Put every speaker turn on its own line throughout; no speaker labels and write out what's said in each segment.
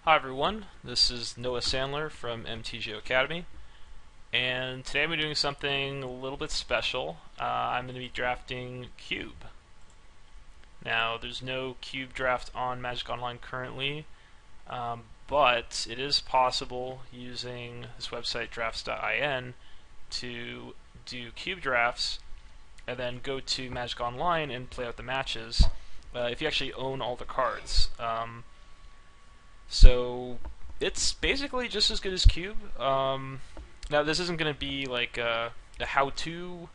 Hi everyone, this is Noah Sandler from Mtgo Academy, and today I'm doing something a little bit special. I'm going to be drafting Cube. Now, there's no Cube draft on Magic Online currently, but it is possible using this website drafts.in to do Cube drafts and then go to Magic Online and play out the matches if you actually own all the cards. So it's basically just as good as Cube. Now this isn't going to be like a how-to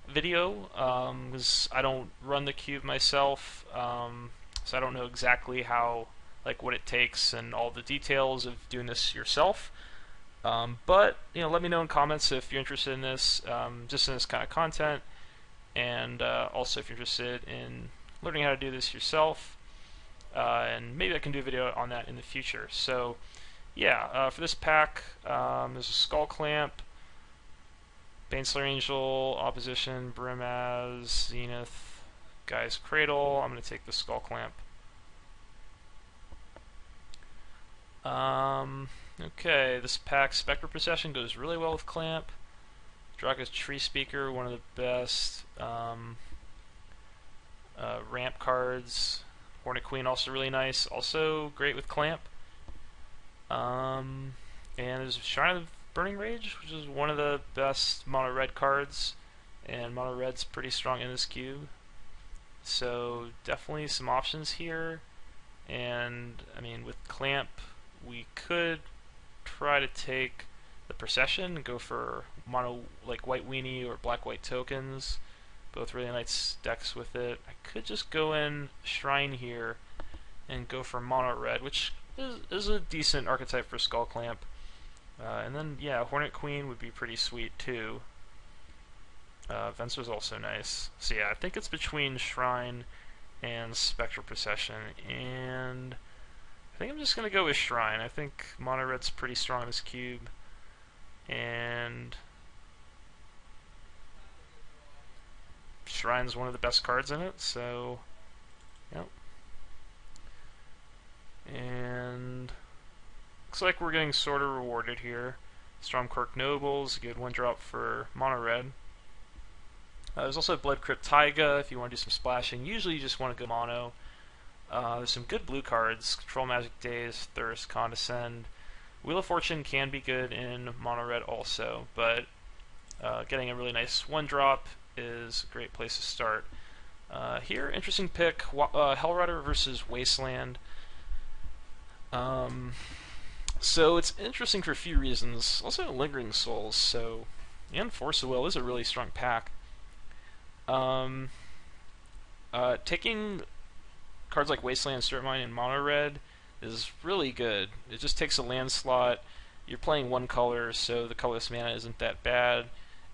video because I don't run the Cube myself, so I don't know exactly how, like, what it takes and all the details of doing this yourself. But let me know in comments if you're interested in this, just in this kind of content, and also if you're interested in learning how to do this yourself. And maybe I can do a video on that in the future. So, yeah, for this pack, there's a Skull Clamp, Baneslayer Angel, Opposition, Brimaz, Zenith, Guy's Cradle. I'm going to take the Skull Clamp. Okay, this pack, Spectre Procession, goes really well with Clamp. Draka's Tree Speaker, one of the best ramp cards. Hornet Queen, also really nice, also great with Clamp. And there's Shrine of Burning Rage, which is one of the best mono red cards, and mono red's pretty strong in this cube. So definitely some options here. And I mean, with Clamp, we could try to take the Procession and go for mono, like White Weenie or Black White tokens. Both really nice decks with it. I could just go in Shrine here and go for mono red, which is a decent archetype for Skull Clamp. And then, yeah, Hornet Queen would be pretty sweet too. Venser's also nice. So yeah, I think it's between Shrine and Spectral Procession, and I think I'm just going to go with Shrine. I think mono red's pretty strong in this cube, and Shrine's one of the best cards in it, so yep. And looks like we're getting sort of rewarded here. Stormquirk Nobles, a good one drop for mono red. There's also Blood Crypt Taiga if you want to do some splashing. Usually you just want to go mono. There's some good blue cards: Control Magic Days, Thirst, Condescend. Wheel of Fortune can be good in mono red also, but getting a really nice one drop is a great place to start. Here, interesting pick, Hellrider versus Wasteland. So it's interesting for a few reasons. Also, Lingering Souls, and Force of Will is a really strong pack. Taking cards like Wasteland and Spirit Mine in mono red is really good. It just takes a land slot. You're playing one color, so the colorless mana isn't that bad.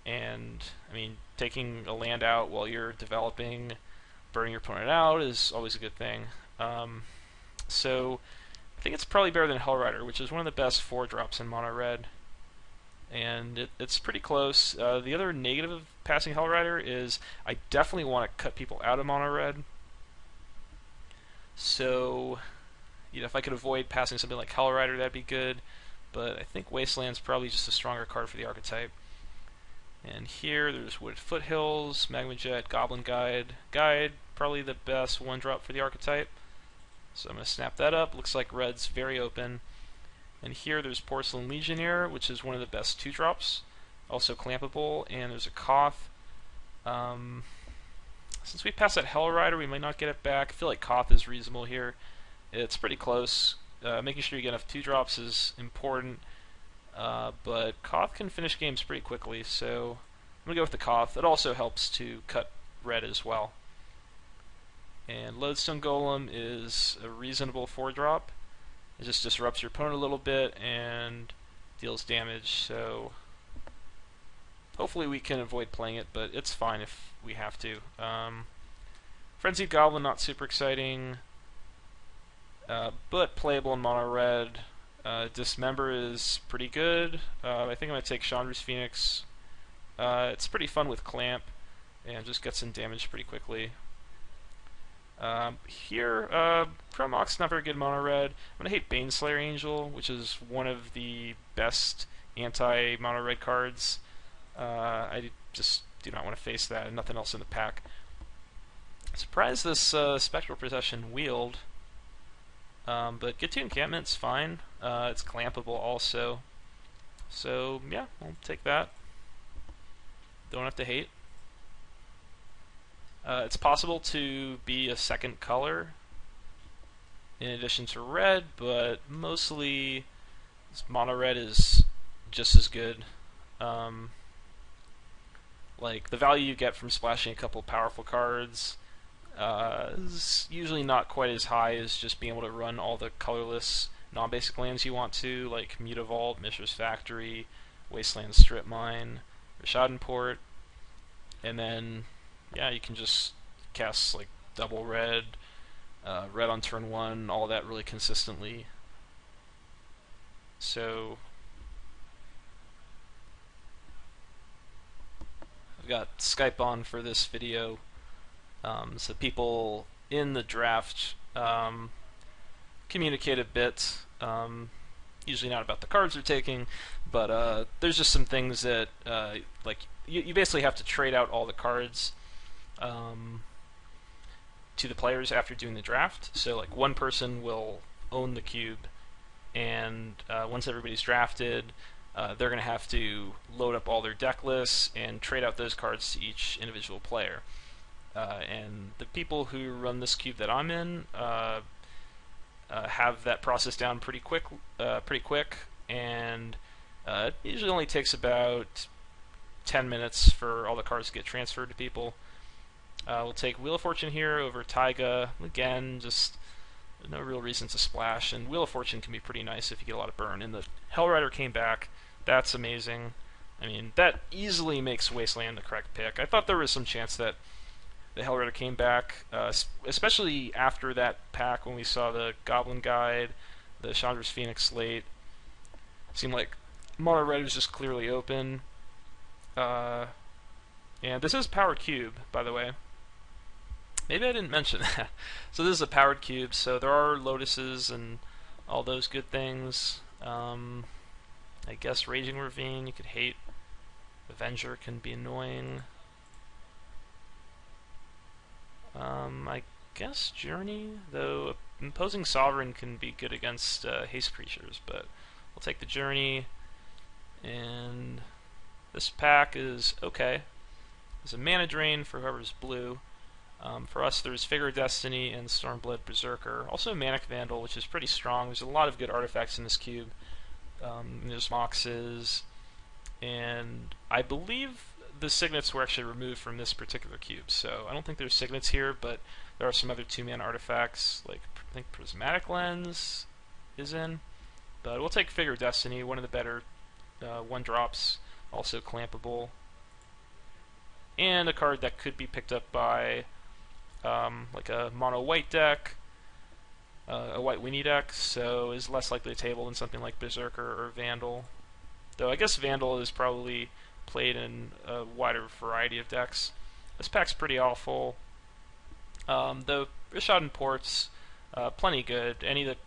And, I mean, taking a land out while you're developing, burning your opponent out is always a good thing. So, I think it's probably better than Hellrider, which is one of the best 4-drops in mono red. And it's pretty close. The other negative of passing Hellrider is I definitely want to cut people out of mono red. So, if I could avoid passing something like Hellrider, that'd be good. But I think Wasteland's probably just a stronger card for the archetype. And here there's Wooded Foothills, Magma Jet, Goblin Guide. Guide, probably the best one drop for the archetype. So I'm going to snap that up. Looks like red's very open. And here there's Porcelain Legionnaire, which is one of the best 2-drops. Also clampable. And there's a Koth. Since we passed that Hellrider, we might not get it back. I feel like Koth is reasonable here. It's pretty close. Making sure you get enough 2-drops is important. But Koth can finish games pretty quickly, so I'm going to go with the Koth. It also helps to cut red as well. And Lodestone Golem is a reasonable 4-drop. It just disrupts your opponent a little bit and deals damage, so hopefully we can avoid playing it, but it's fine if we have to. Frenzied Goblin, not super exciting, but playable in mono red. Dismember is pretty good. I think I'm going to take Chandra's Phoenix. It's pretty fun with Clamp, and just gets some damage pretty quickly. Here, Chromox not very good mono red. I'm gonna hate Baneslayer Angel, which is one of the best anti-mono red cards. I just do not want to face that, and nothing else in the pack. Surprised this Spectral Procession wheeled, but get 2 encampments, fine. It's clampable also, so yeah, I'll take that. Don't have to hate. It's possible to be a second color in addition to red, but mostly mono red is just as good. Like, the value you get from splashing a couple powerful cards is usually not quite as high as just being able to run all the colorless non-basic lands you want to, like Mutavault, Mishra's Factory, Wasteland Strip Mine, Rishadenport, and then yeah, you can just cast like double red, red on turn 1, all that really consistently. So I've got Skype on for this video, so people in the draft communicate a bit. Usually not about the cards they're taking, but there's just some things that like you basically have to trade out all the cards to the players after doing the draft. So like one person will own the cube, and once everybody's drafted, they're going to have to load up all their deck lists and trade out those cards to each individual player. And the people who run this cube that I'm in have that process down pretty quick, and it usually only takes about 10 minutes for all the cards to get transferred to people. We'll take Wheel of Fortune here over Taiga. Again, just no real reason to splash, and Wheel of Fortune can be pretty nice if you get a lot of burn. And the Hellrider came back. That's amazing. I mean, that easily makes Wasteland the correct pick. I thought there was some chance that the Hellrider came back, especially after that pack when we saw the Goblin Guide, the Chandra's Phoenix late. Seemed like Mono Red was just clearly open. And this is Powered Cube, by the way. Maybe I didn't mention that. So this is a Powered Cube, so there are Lotuses and all those good things. I guess Raging Ravine you could hate. Avenger can be annoying. I guess Journey, though Imposing Sovereign can be good against haste creatures, but we'll take the Journey. And this pack is okay. There's a Mana Drain for whoever's blue. For us, there's Figure of Destiny and Stormblood Berserker. Also Manic Vandal, which is pretty strong. There's a lot of good artifacts in this cube. There's Moxes, and I believe the signets were actually removed from this particular cube, so I don't think there's signets here, but there are some other 2-mana artifacts, like I think Prismatic Lens is in. But we'll take Figure of Destiny, one of the better 1-drops, also clampable. And a card that could be picked up by like a mono white deck, a white Winnie deck, so is less likely to table than something like Berserker or Vandal. Though I guess Vandal is probably played in a wider variety of decks. This pack's pretty awful. Though Rishaden Port's plenty good. Any of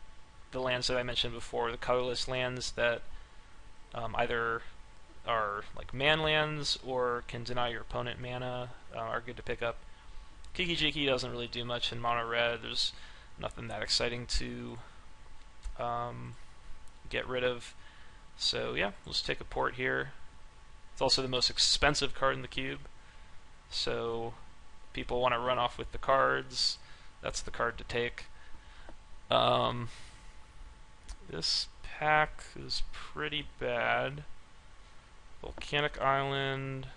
the lands that I mentioned before, the colorless lands that either are like man lands or can deny your opponent mana, are good to pick up. Kiki Jiki doesn't really do much in mono red. There's nothing that exciting to get rid of. So yeah, we'll just take a port here. It's also the most expensive card in the cube, so people want to run off with the cards. That's the card to take. This pack is pretty bad. Volcanic Island,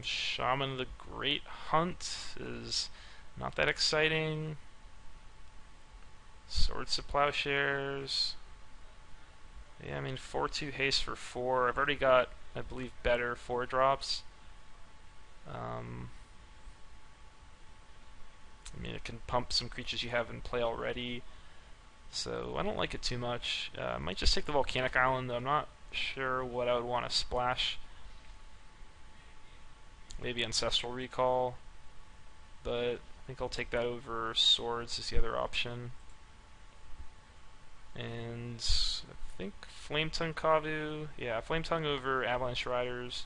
Shaman of the Great Hunt is not that exciting. Swords to Plowshares. Yeah, I mean 4/2 haste for 4. I've already got, I believe, better 4-drops. I mean, it can pump some creatures you have in play already, so I don't like it too much. I might just take the Volcanic Island, though I'm not sure what I would want to splash. Maybe Ancestral Recall. but I think I'll take that over Swords as the other option. And I think Flametongue Kavu, yeah, Flametongue over Avalanche Riders.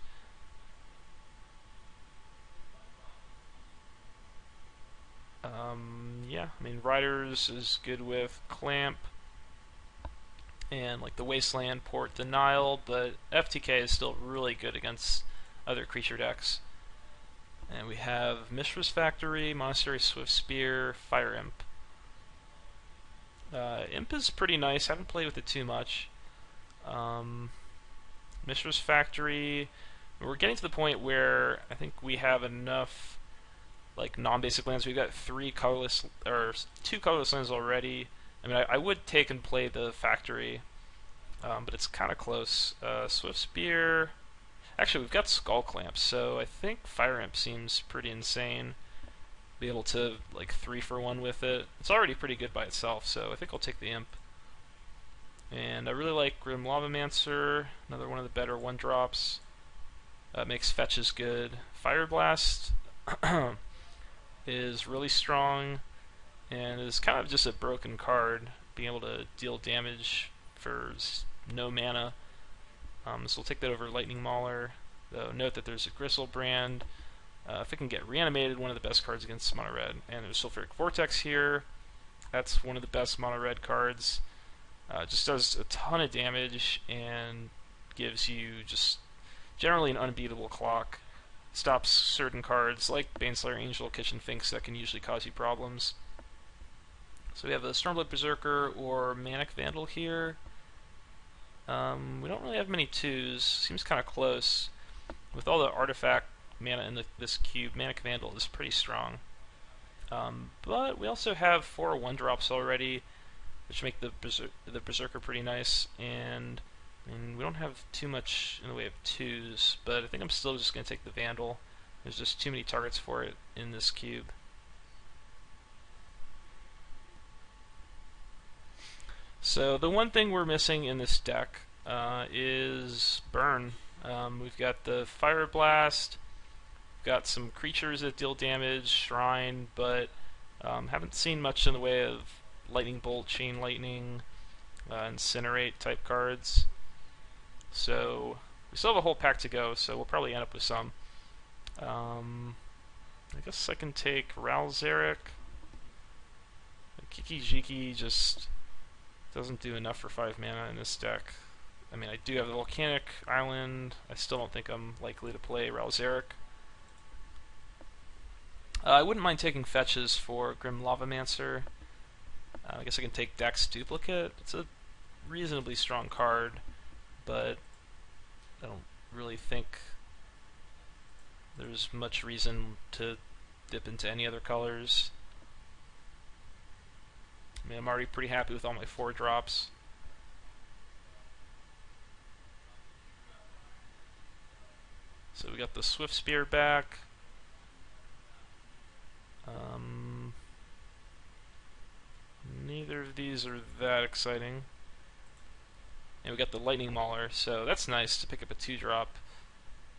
Yeah, I mean, Riders is good with Clamp and like the Wasteland Port Denial, but FTK is still really good against other creature decks. And we have Mishra's Factory, Monastery Swift Spear, Fire Imp. Imp is pretty nice, haven't played with it too much. Mishra's Factory, we're getting to the point where I think we have enough like non-basic lands. We've got two colorless lands already. I mean, I would take and play the Factory, but it's kind of close. Swift Spear. Actually, we've got Skull Clamps, so I think Fire Imp seems pretty insane. Be able to like 3-for-1 with it. It's already pretty good by itself, so I think I'll take the Imp. And I really like Grim Lavamancer, another one of the better 1-drops. Makes fetches good. Fire Blast is really strong and is kind of just a broken card, being able to deal damage for no mana. So we'll take that over Lightning Mauler. Though note that there's a Gristlebrand. If it can get reanimated, one of the best cards against mono red. And there's Sulfuric Vortex here. That's one of the best mono red cards. Just does a ton of damage and gives you just generally an unbeatable clock. Stops certain cards like Baneslayer, Angel, Kitchen Finks that can usually cause you problems. So we have a Stormblood Berserker or Manic Vandal here. We don't really have many 2s. Seems kind of close. With all the artifact mana in this cube, Manic Vandal is pretty strong. But we also have 4 1-drops already, which make the Berserker pretty nice. And we don't have too much in the way of 2s, but I think I'm still just going to take the Vandal. There's just too many targets for it in this cube. So the one thing we're missing in this deck is Burn. We've got the Fire Blast, we've got some creatures that deal damage, Shrine, but haven't seen much in the way of Lightning Bolt, Chain Lightning, Incinerate type cards. So we still have a whole pack to go, so we'll probably end up with some. I guess I can take Ralzeric. Kiki Jiki just doesn't do enough for 5 mana in this deck. I mean, I do have the Volcanic Island. I still don't think I'm likely to play Ralzeric. I wouldn't mind taking fetches for Grim Lavamancer. I guess I can take Dex Duplicate. It's a reasonably strong card, but I don't really think there's much reason to dip into any other colors. I mean, I'm already pretty happy with all my 4-drops. So we got the Swift Spear back. Neither of these are that exciting. And we got the Lightning Mauler, so that's nice to pick up a 2-drop.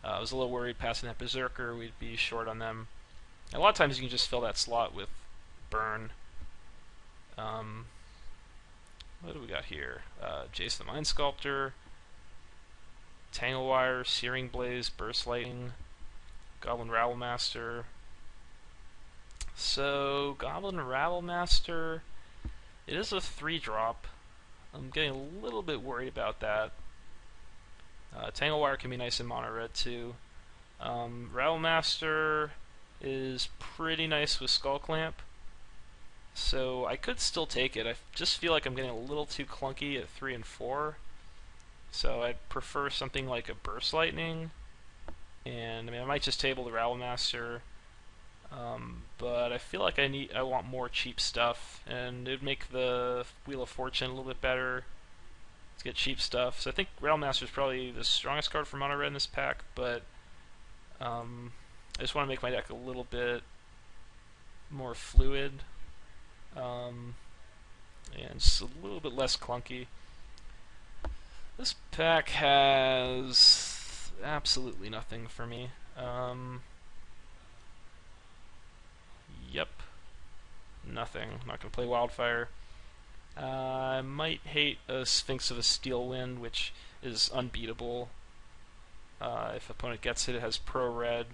I was a little worried passing that Berserker, we'd be short on them. And a lot of times you can just fill that slot with Burn. What do we got here? Jace the Mind Sculptor, Tanglewire, Searing Blaze, Burst Lightning, Goblin Rabblemaster. So, Goblin Rabblemaster, it is a 3-drop. I'm getting a little bit worried about that. Tanglewire can be nice in mono red too. Rabblemaster is pretty nice with Skull Clamp, so I could still take it. I just feel like I'm getting a little too clunky at 3 and 4, so I'd prefer something like a Burst Lightning. And I mean, I might just table the Rabblemaster, but I feel like I want more cheap stuff, and it'd make the Wheel of Fortune a little bit better to get cheap stuff. So I think Rabblemaster is probably the strongest card for mono red in this pack, but I just want to make my deck a little bit more fluid, and just a little bit less clunky. This pack has absolutely nothing for me. nothing. I'm not going to play Wildfire. I might hate a Sphinx of a Steel Wind, which is unbeatable. If opponent gets it, it has Pro Red,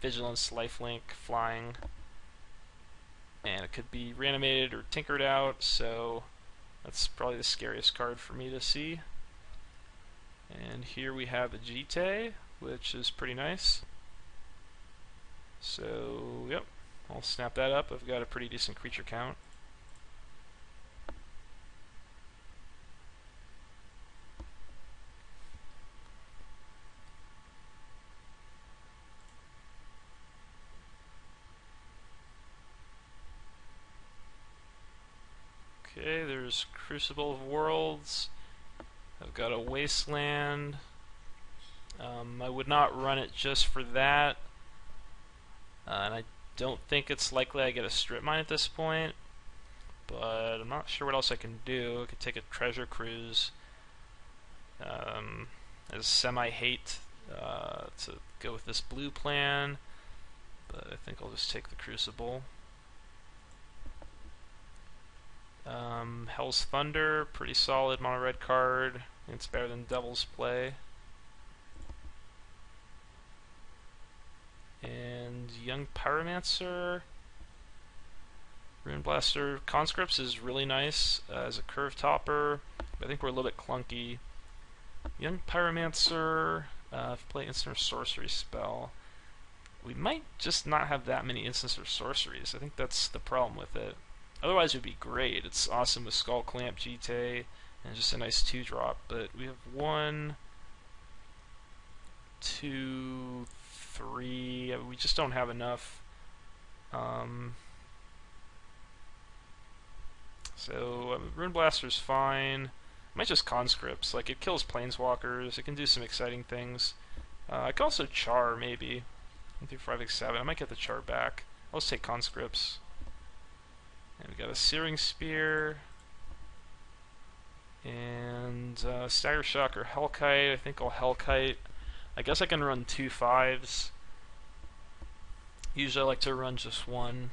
Vigilance, Lifelink, Flying, and it could be reanimated or tinkered out, so that's probably the scariest card for me to see. And here we have a Jite, which is pretty nice. So, yep, I'll snap that up. I've got a pretty decent creature count. Okay, there's Crucible of Worlds. I've got a Wasteland. I would not run it just for that. And I don't think it's likely I get a Strip Mine at this point. But I'm not sure what else I can do. I could take a Treasure Cruise as semi-hate to go with this blue plan. But I think I'll just take the Crucible. Hell's Thunder, pretty solid mono red card. It's better than Devil's Play. And Young Pyromancer, Rune Blaster. Conscripts is really nice as a curve topper, but I think we're a little bit clunky. Young Pyromancer, play instant or sorcery spell. We might just not have that many instants or sorceries. I think that's the problem with it. Otherwise it would be great. It's awesome with Skull Clamp, Jite, and just a nice 2-drop. But we have 1, 2, 3. We just don't have enough. Rune Blaster's fine. I might just Conscripts. Like, it kills Planeswalkers. It can do some exciting things. I could also Char, maybe. 1 through 5, 6, 7. I might get the Char back. I'll just take Conscripts. And we got a Searing Spear. And Stagger Shock or Hellkite. I think I'll Hellkite. I guess I can run 2 5s. Usually I like to run just 1.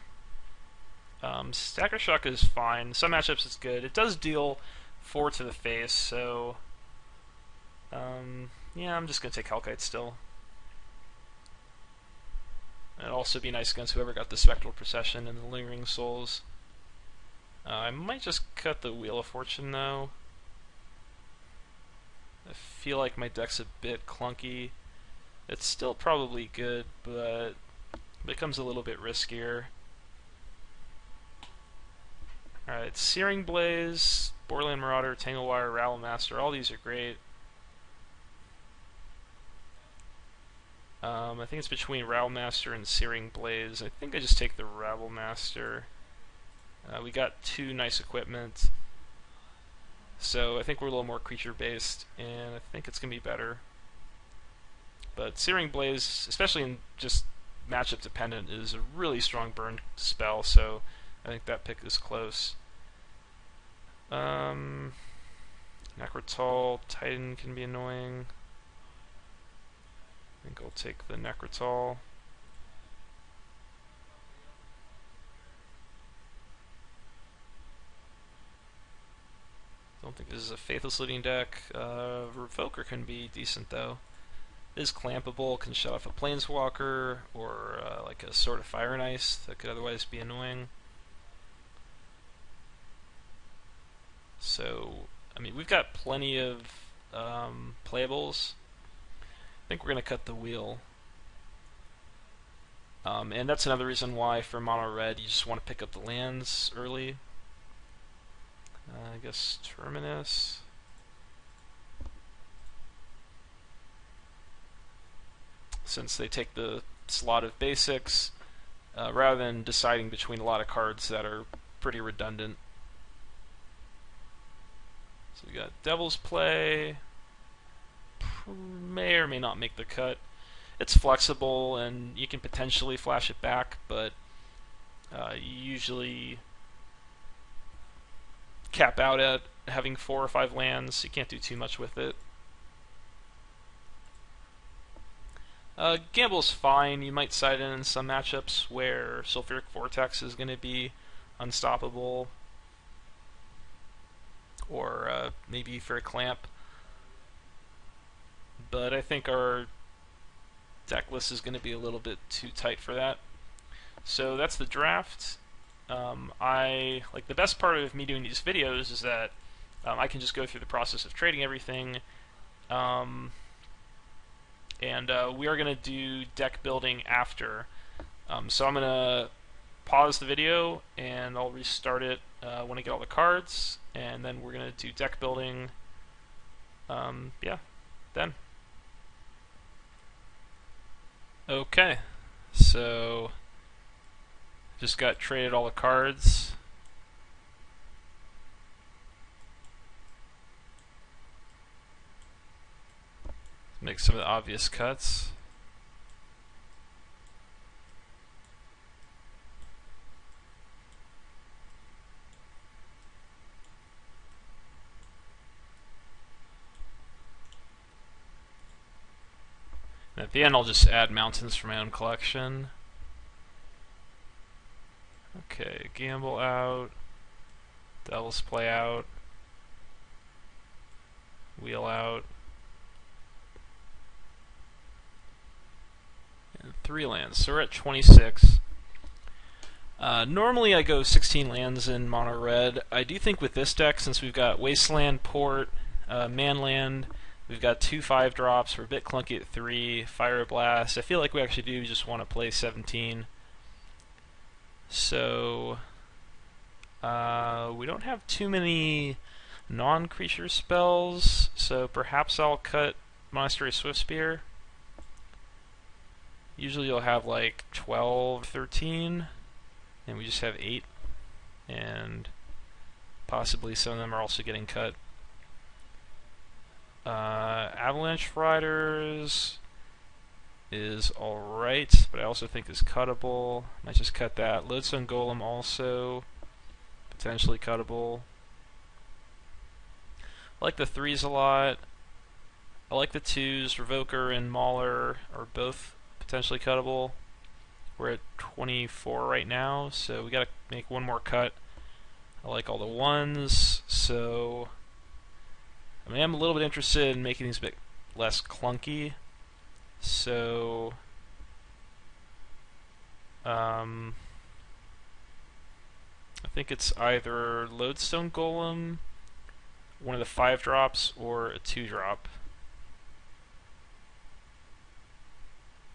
Stagger Shock is fine. Some matchups it's good. It does deal 4 to the face, so yeah, I'm just going to take Hellkite still. It'd also be nice against whoever got the Spectral Procession and the Lingering Souls. I might just cut the Wheel of Fortune though. I feel like my deck's a bit clunky. It's still probably good, but becomes a little bit riskier. Alright, Searing Blaze, Borderland Marauder, Tanglewire, Rabble Master, all these are great. I think it's between Rabble Master and Searing Blaze. I think I just take the Rabble Master. We got 2 nice equipment, so I think we're a little more creature-based, and I think it's going to be better. But Searing Blaze, especially in just matchup dependent, is a really strong burn spell, so I think that pick is close. Necrotal, Titan can be annoying. I think I'll take the Necrotal. Don't think this is a Faithless Looting deck. Revoker can be decent though. It is clampable, can shut off a Planeswalker, or like a Sword of Fire and Ice that could otherwise be annoying. So, I mean, we've got plenty of playables. I think we're going to cut the wheel. And that's another reason why for mono red you just want to pick up the lands early. I guess Terminus. Since they take the slot of basics, rather than deciding between a lot of cards that are pretty redundant. So we got Devil's Play. May or may not make the cut. It's flexible and you can potentially flash it back, but you usually cap out at having 4 or 5 lands. You can't do too much with it. Gamble's fine. You might side in some matchups where Sulfuric Vortex is going to be Unstoppable, or maybe for a clamp. But I think our deck list is going to be a little bit too tight for that. So that's the draft. I like the best part of me doing these videos is that I can just go through the process of trading everything, and we are going to do deck building after. So I'm going to pause the video and I'll restart it when I get all the cards, and then we're going to do deck building. Yeah, then. Okay, so just got traded all the cards. Make some of the obvious cuts. And at the end I'll just add mountains from my own collection. Okay, gamble out, Devil's Play out, wheel out, and 3 lands. So we're at 26. Normally I go 16 lands in mono red. I do think with this deck, since we've got Wasteland, Port, Manland, we've got 2 5-drops, we're a bit clunky at 3, Fire Blast, I feel like we actually do just want to play 17. So we don't have too many non-creature spells, so perhaps I'll cut Monastery Swiftspear. Usually you'll have like 12, 13, and we just have 8, and possibly some of them are also getting cut. Avalanche Riders is alright, but I also think is cuttable. Might just cut that. Lodestone Golem also potentially cuttable. I like the 3s a lot. I like the 2s. Revoker and Mauler are both potentially cuttable. We're at 24 right now, so we gotta make one more cut. I like all the 1s, so I mean, I'm a little bit interested in making these a bit less clunky. So I think it's either Lodestone Golem, one of the 5-drops, or a 2-drop.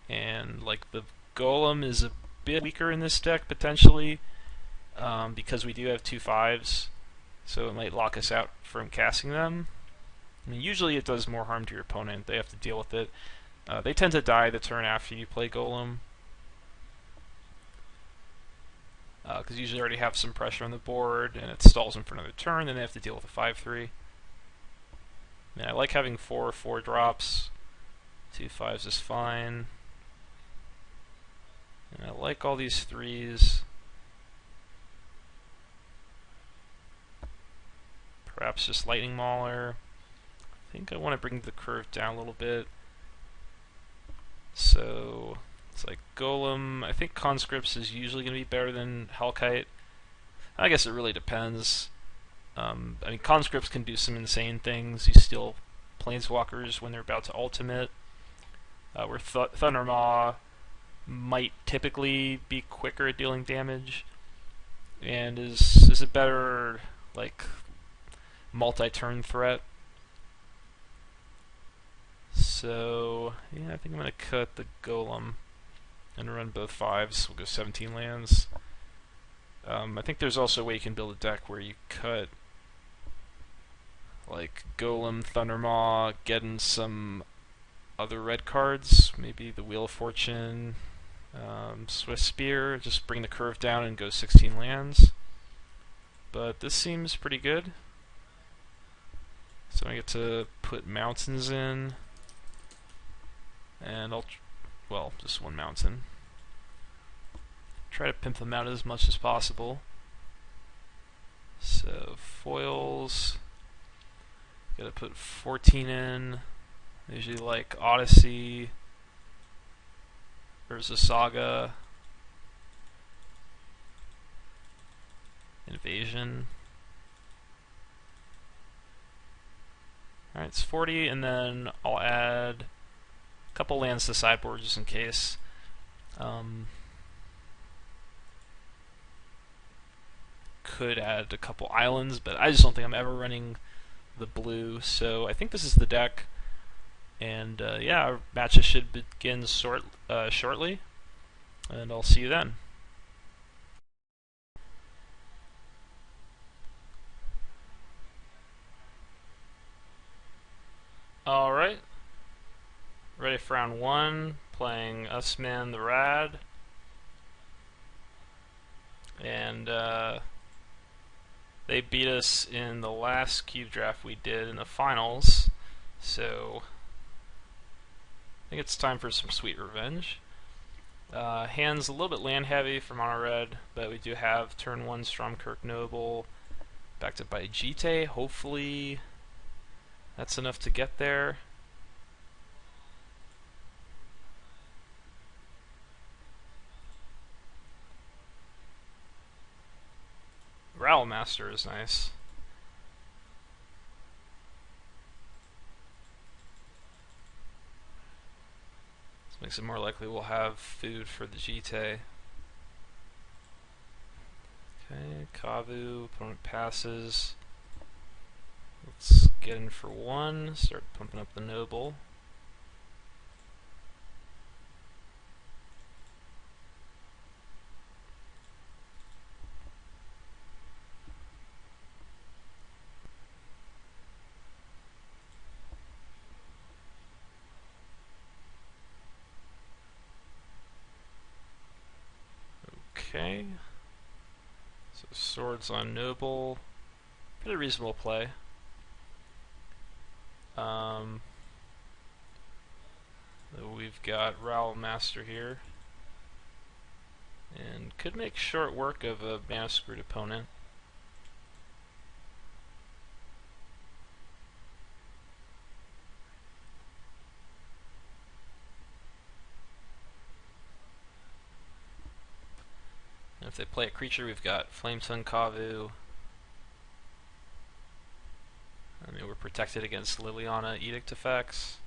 And like the Golem is a bit weaker in this deck potentially, because we do have 2 5s, so it might lock us out from casting them. I mean, usually it does more harm to your opponent. They have to deal with it. They tend to die the turn after you play Golem, because you usually already have some pressure on the board, and it stalls them for another turn, then they have to deal with a 5/3. I mean, I like having 4 4-drops. 2 5s is fine. And I like all these 3s. Perhaps just Lightning Mauler. I think I want to bring the curve down a little bit. So it's like Golem. I think Conscripts is usually going to be better than Hellkite. I guess it really depends. I mean, Conscripts can do some insane things. You steal Planeswalkers when they're about to ultimate. Where Thundermaw might typically be quicker at dealing damage, and is a better like multi-turn threat. So yeah, I think I'm gonna cut the Golem and run both 5s. We'll go 17 lands. I think there's also a way you can build a deck where you cut like Golem, Thundermaw, getting some other red cards, maybe the Wheel of Fortune, Swiftspear, just bring the curve down and go 16 lands. But this seems pretty good. So I get to put mountains in, and well, just one mountain. Try to pimp them out as much as possible. So foils, gotta put 14 in. I usually like Odyssey. There's a Saga. Invasion. Alright, it's 40, and then I'll add a couple lands to the sideboard just in case. Could add a couple islands, but I just don't think I'm ever running the blue, so I think this is the deck. And yeah, our matches should begin shortly, and I'll see you then. Alright, ready for round 1, playing Usman the Rad. And they beat us in the last cube draft we did in the finals, so I think it's time for some sweet revenge. Hand's a little bit land heavy for mono red, but we do have turn 1 Stromkirk Noble, backed up by Jite. Hopefully that's enough to get there. Master is nice. This makes it more likely we'll have food for the Jite. Okay, Kavu, opponent passes. Let's get in for 1, start pumping up the Noble. Okay, so swords on Noble, pretty reasonable play. We've got Raoul Master here, and could make short work of a mana screwed opponent. If they play a creature, we've got Flametongue Kavu. I mean, we're protected against Liliana Edict effects.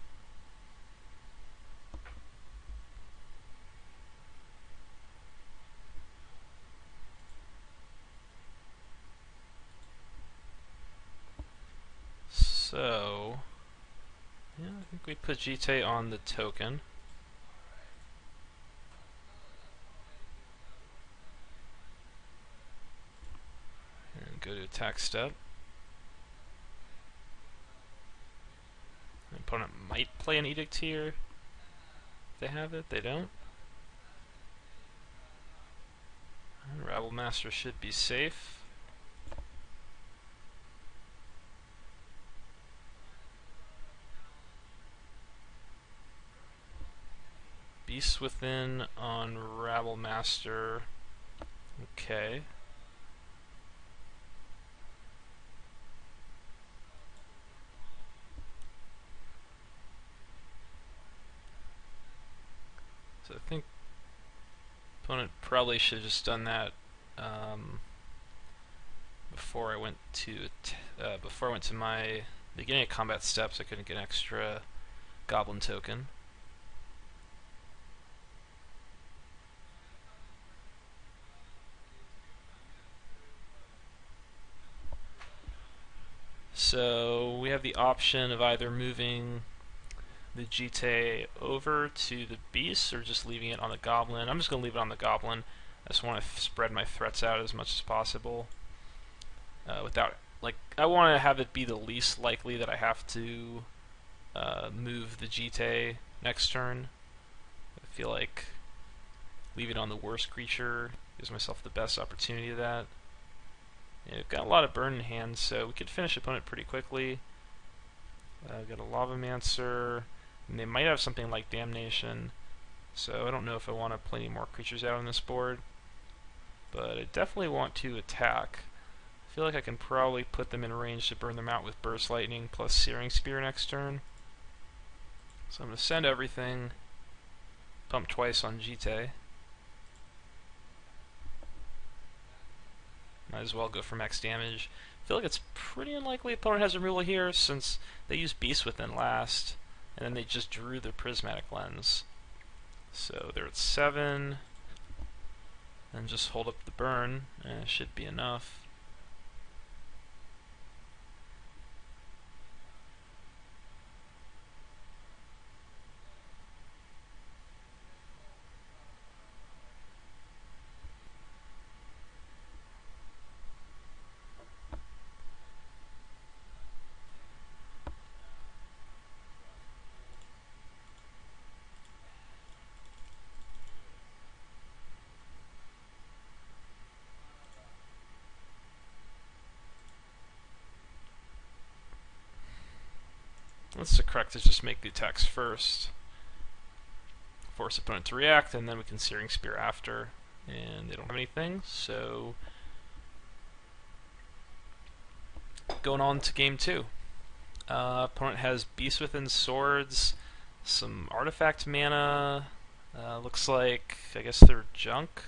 So, yeah, I think we put Jite on the token. Go to attack step. The opponent might play an Edict here. If they have it, they don't. And Rabble Master should be safe. Beast Within on Rabble Master. Okay. So I think opponent probably should have just done that before I went to my beginning of combat steps. I couldn't get an extra goblin token. So we have the option of either moving the Jite over to the beast or just leaving it on the goblin. I'm just going to leave it on the goblin. I just want to spread my threats out as much as possible. I want to have it be the least likely that I have to move the Jite next turn. I feel like leaving it on the worst creature gives myself the best opportunity of that. Yeah, we've got a lot of burn in hand, so we could finish opponent pretty quickly. I've got a Lavamancer, and they might have something like Damnation, so I don't know if I want to play any more creatures out on this board, but I definitely want to attack. I feel like I can probably put them in range to burn them out with Burst Lightning plus Searing Spear next turn. So I'm going to send everything, pump twice on Jite. Might as well go for max damage. I feel like it's pretty unlikely opponent has removal here since they used Beast Within last, and then they just drew the Prismatic Lens. So they're at 7, and just hold up the burn, and it should be enough. What's the correct is just make the attacks first. Force opponent to react, and then we can Searing Spear after. And they don't have anything, so going on to game 2. Opponent has Beast Within Swords, some artifact mana. Looks like, I guess they're junk.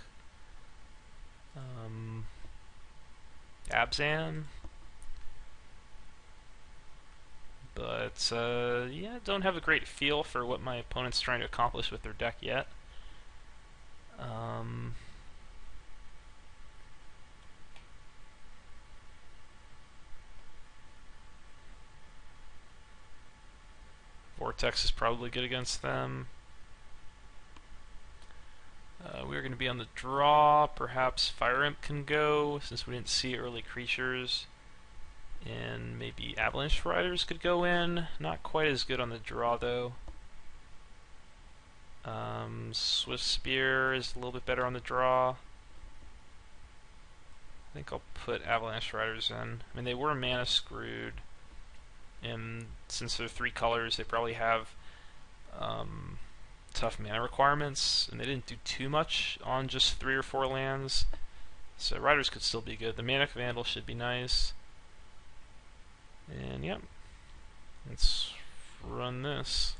Abzan. But, yeah, don't have a great feel for what my opponent's trying to accomplish with their deck yet. Vortex is probably good against them. We're going to be on the draw. Perhaps Fire Imp can go, since we didn't see early creatures. And maybe Avalanche Riders could go in. Not quite as good on the draw, though. Swift Spear is a little bit better on the draw. I think I'll put Avalanche Riders in. I mean, they were mana screwed, and since they're 3 colors, they probably have tough mana requirements, and they didn't do too much on just 3 or 4 lands. So Riders could still be good. The Manic Vandal should be nice. And yep, let's run this.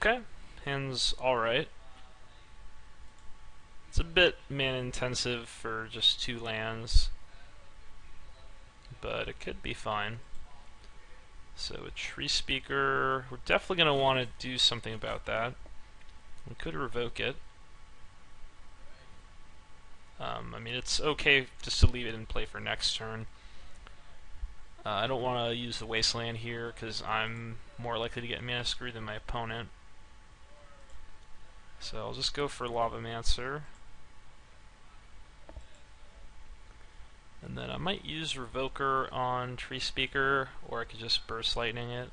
Okay, hand's alright. It's a bit mana intensive for just 2 lands, but it could be fine. So a Tree Speaker, we're definitely going to want to do something about that. We could revoke it. I mean, it's okay just to leave it in play for next turn. I don't want to use the Wasteland here because I'm more likely to get mana screwed than my opponent. So I'll just go for Lavamancer. And then I might use Revoker on Tree Speaker, or I could just Burst Lightning it.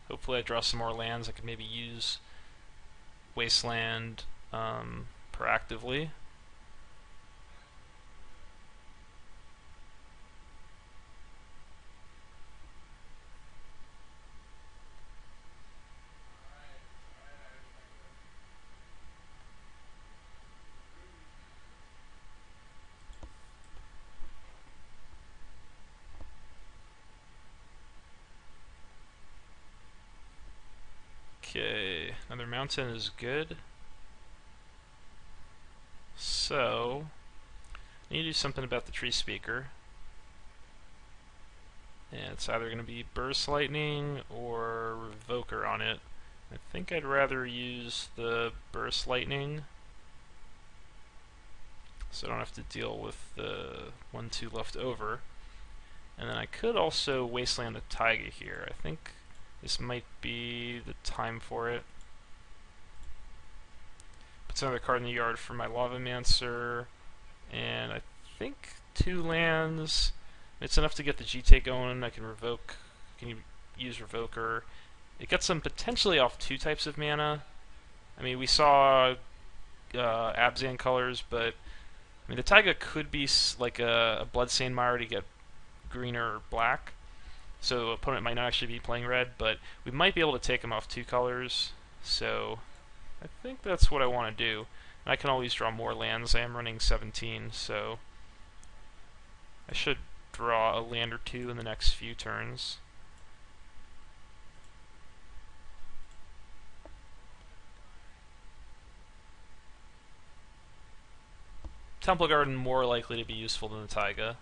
Hopefully I draw some more lands. I could maybe use Wasteland proactively. Okay, another mountain is good. So, I need to do something about the Tree Speaker. And it's either going to be Burst Lightning or Revoker on it. I think I'd rather use the Burst Lightning, so I don't have to deal with the 1/2 left over. And then I could also Wasteland the Taiga here. I think this might be the time for it. Puts another card in the yard for my Lavamancer, and I think 2 lands. It's enough to get the GT going. I can revoke. Can use Revoker. It gets them potentially off 2 types of mana. I mean, we saw Abzan colors, but I mean the Taiga could be like a Bloodstained Mire to get green or black. So opponent might not actually be playing red, but we might be able to take him off 2 colors. So I think that's what I want to do. And I can always draw more lands. I am running 17, so I should draw a land or two in the next few turns. Temple Garden more likely to be useful than the Taiga.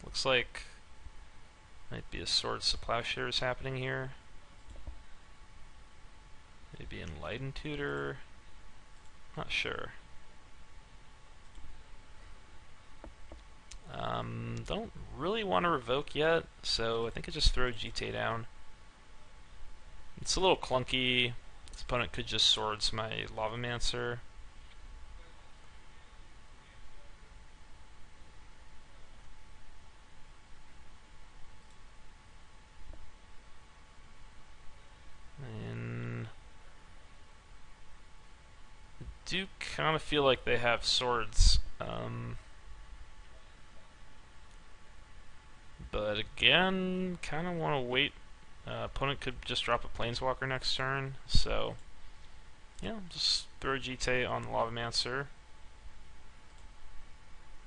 Looks like might be a Swords to Plowshares happening here. Maybe Enlightened Tutor. Not sure. Don't really want to revoke yet, so I think I just throw GTA down. It's a little clunky. This opponent could just Swords my Lavamancer. And I do kind of feel like they have Swords. But again, kind of want to wait. Opponent could just drop a Planeswalker next turn, so yeah, just throw GTA on the Lavamancer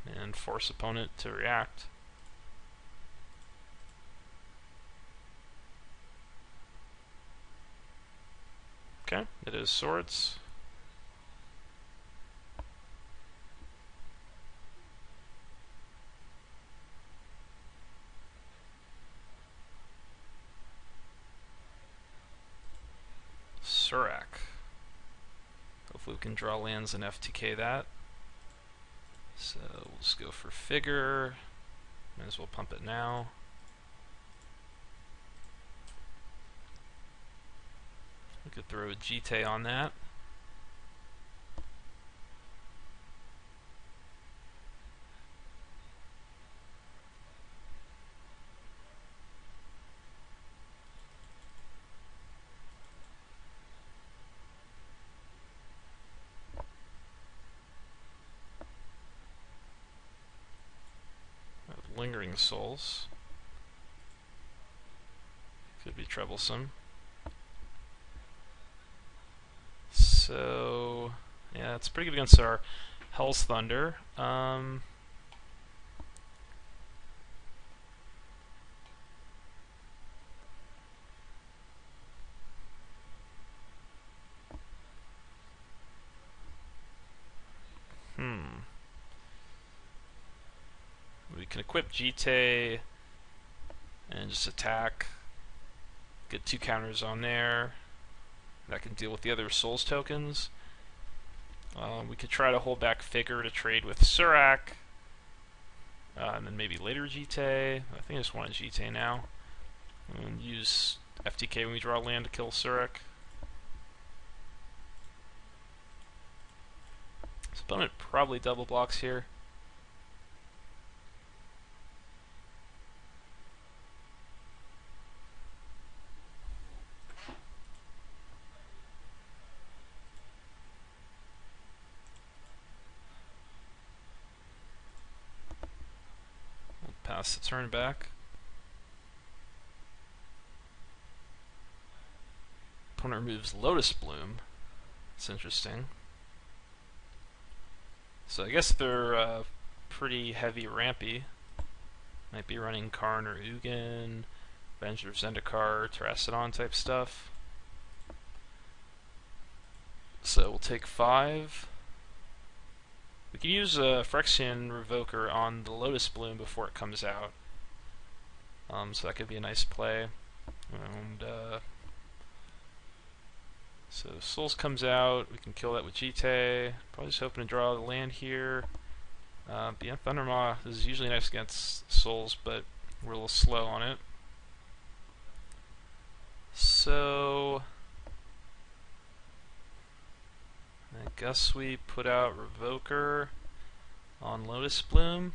and force opponent to react. Okay, it is Swords. Surak. Hopefully we can draw lands and FTK that. So we'll just go for Figure. Might as well pump it now. We could throw a GTA on that. Lingering Souls. Could be troublesome. So, yeah, it's pretty good against our Hell's Thunder. We can equip GTA and just attack. Get 2 counters on there. That can deal with the other Souls tokens. We could try to hold back Figure to trade with Surak. And then maybe later GTA. I think I just want a GTA now. And use FTK when we draw land to kill Surak. This opponent probably double blocks here. Pass the turn back. Opponent removes Lotus Bloom. It's interesting. So I guess they're pretty heavy rampy. Might be running Karn or Ugin, Avenger of Zendikar, Terracodon type stuff. So we'll take 5. We can use a Phyrexian Revoker on the Lotus Bloom before it comes out. So that could be a nice play. And so Souls comes out, we can kill that with GTA. Probably just hoping to draw the land here. But yeah, Thundermaw is usually nice against Souls, but we're a little slow on it. So I guess we put out Revoker on Lotus Bloom.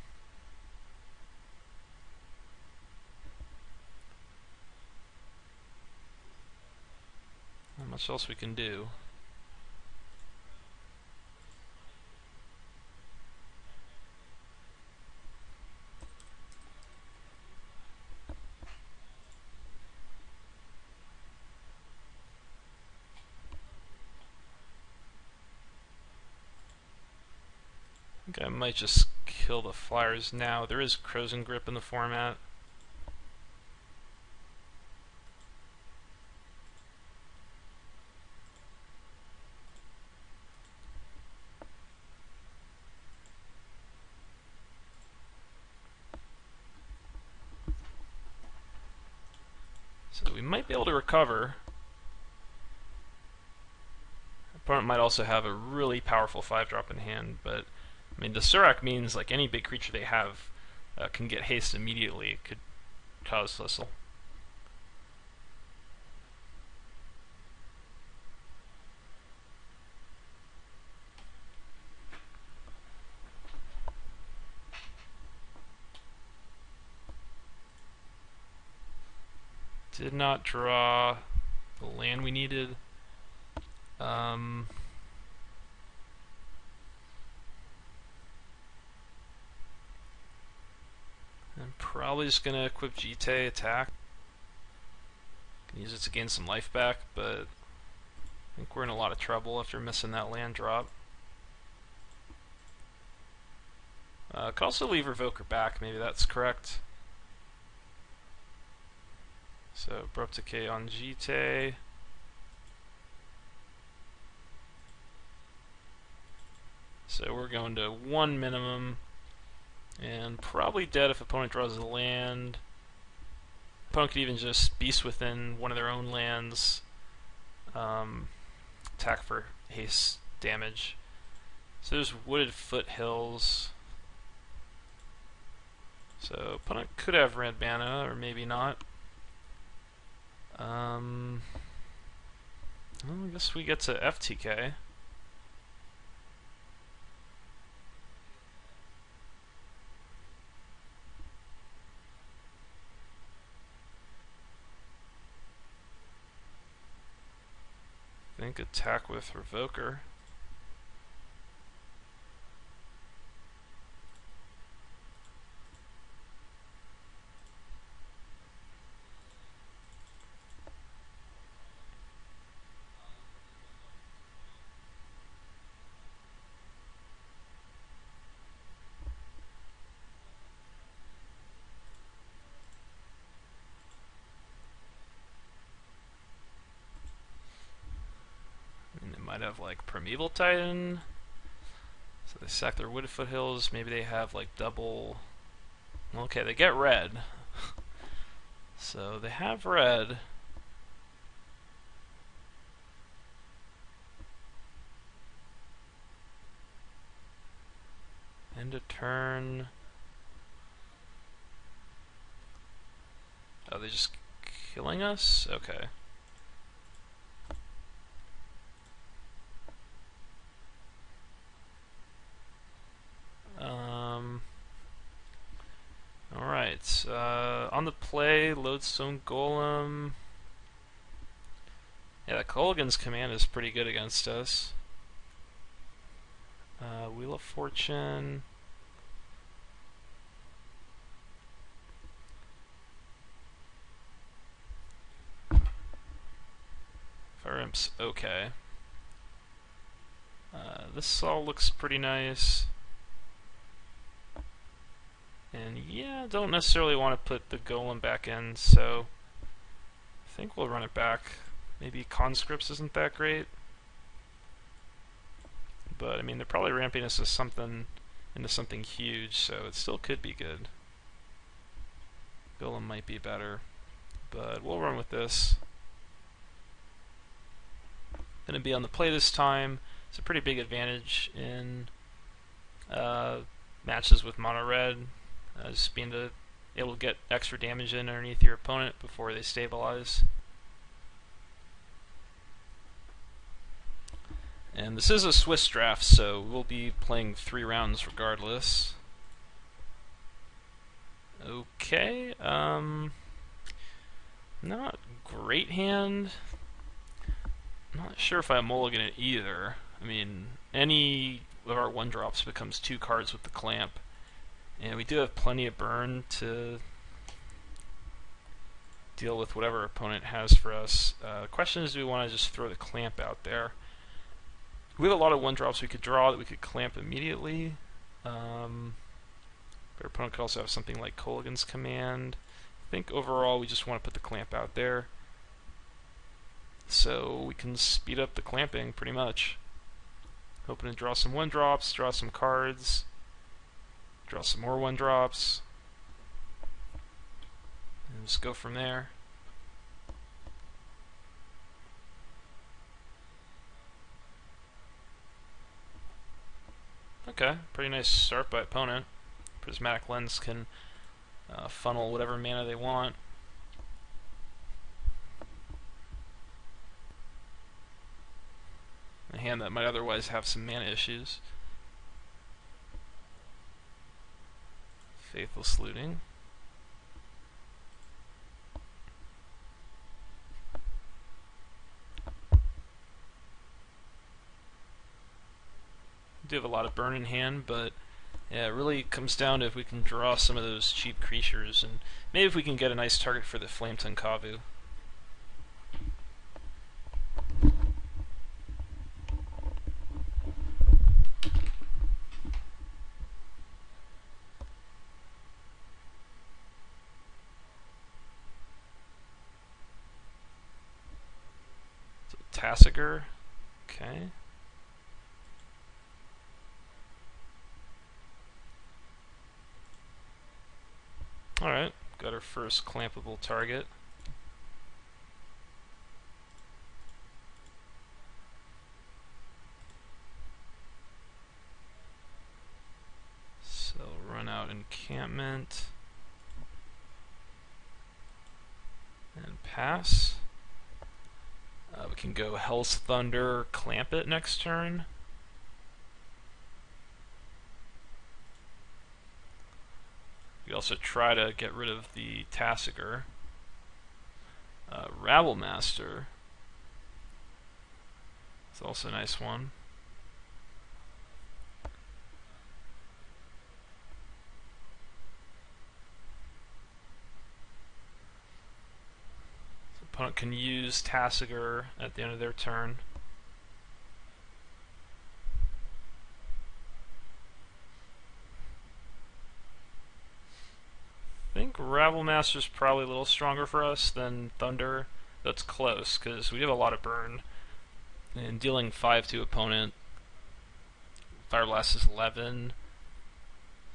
Not much else we can do. I might just kill the flyers now. There is Crows and Grip in the format. So we might be able to recover. Opponent might also have a really powerful 5-drop in hand, but I mean the Surak means like any big creature they have can get haste immediately. It could cause Thistle. Did not draw the land we needed. I'm probably just gonna equip Jite attack. Can use it to gain some life back, but I think we're in a lot of trouble after missing that land drop. Could also leave Revoker back, maybe that's correct. So Brotike on Jite. So we're going to 1 minimum, and probably dead if opponent draws a land. Opponent could even just Beast Within one of their own lands, attack for haste damage. So there's Wooded Foothills. So opponent could have red mana, or maybe not. Well, I guess we get to FTK. I think attack with Revoker. Might have like Primeval Titan. So they sack their Wooded Foothills. Maybe they have like double. Okay, they get red. So they have red. End of turn. Oh, they're just killing us? Okay. Alright, on the play, Lodestone Golem. Yeah, the Kolaghan's command is pretty good against us. Wheel of Fortune. Fire Imp's okay. This all looks pretty nice. And yeah, don't necessarily want to put the Golem back in, so I think we'll run it back. Maybe Conscripts isn't that great, but I mean they're probably ramping us into something huge, so it still could be good. Golem might be better, but we'll run with this. Gonna be on the play this time. It's a pretty big advantage in matches with mono red. Just being able to get extra damage in underneath your opponent before they stabilize. And this is a Swiss draft, so we'll be playing 3 rounds regardless. Okay, not great hand. I'm not sure if I mulligan it either. I mean, any of our 1-drops becomes 2 cards with the clamp. And we do have plenty of burn to deal with whatever opponent has for us. The question is, do we want to just throw the clamp out there? We have a lot of 1-drops we could draw that we could clamp immediately. Our opponent could also have something like Colligan's Command. I think overall we just want to put the clamp out there so we can speed up the clamping pretty much. Hoping to draw some 1-drops, draw some cards, draw some more 1-drops, and just go from there. Okay, pretty nice start by opponent. Prismatic Lens can funnel whatever mana they want. A hand that might otherwise have some mana issues. Faithless Looting. Do have a lot of burn in hand, but yeah, it really comes down to if we can draw some of those cheap creatures, and maybe if we can get a nice target for the Flametongue Kavu. So, Tassiger, okay. Alright, got our first clampable target. So run out encampment and pass. We can go Hell's Thunder, clamp it next turn. We also try to get rid of the Tassiger. Rabblemaster. It's also a nice one. So opponent can use Tassiger at the end of their turn. I think Rabblemaster's probably a little stronger for us than Thunder. That's close, because we have a lot of burn. And dealing 5 to opponent. Fire Blast is 11.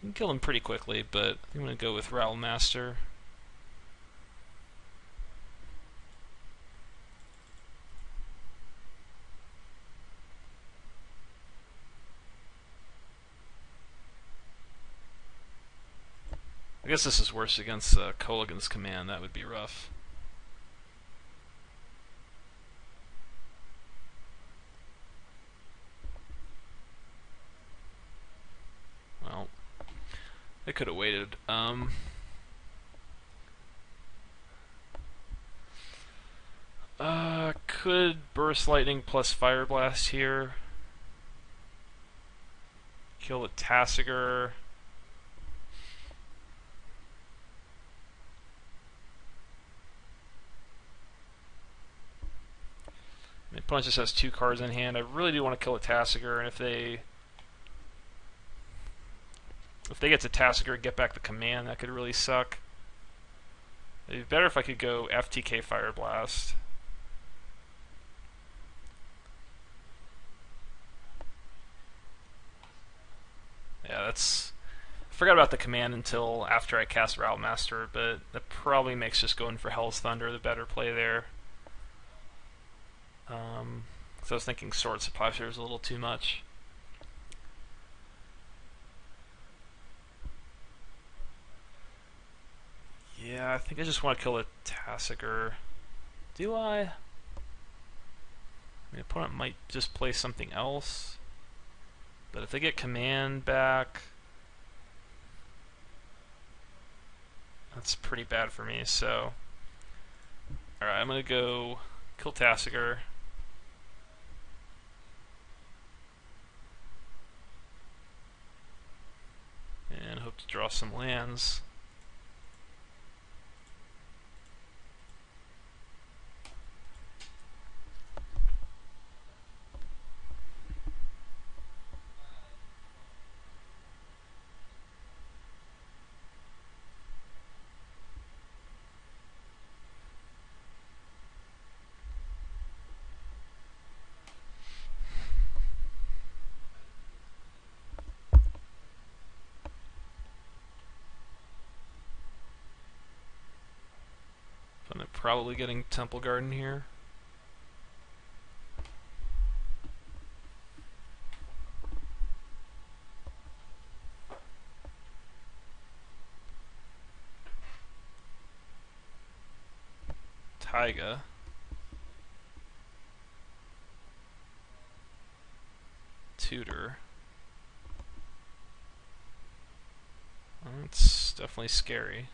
You can kill him pretty quickly, but I'm going to go with Rabblemaster. I guess this is worse against Colligan's Command. That would be rough. Well, they could have waited. Could Burst Lightning plus Fire Blast here. Kill the Tassiger. The opponent just has 2 cards in hand. I really do want to kill a Tassiger, and if they get to Tassiger and get back the command, that could really suck. It'd be better if I could go FTK Fire Blast. Yeah, that's... I forgot about the command until after I cast Rabblemaster, but that probably makes just going for Hell's Thunder the better play there. So I was thinking Sword Supply Share is a little too much. Yeah, I think I just want to kill a Tassiger. Do I? The opponent might just play something else. But if they get command back, that's pretty bad for me, so... Alright, I'm going to go kill Tassiger. And hope to draw some lands. probably getting Temple Garden here. Taiga. Tutor. It's definitely scary.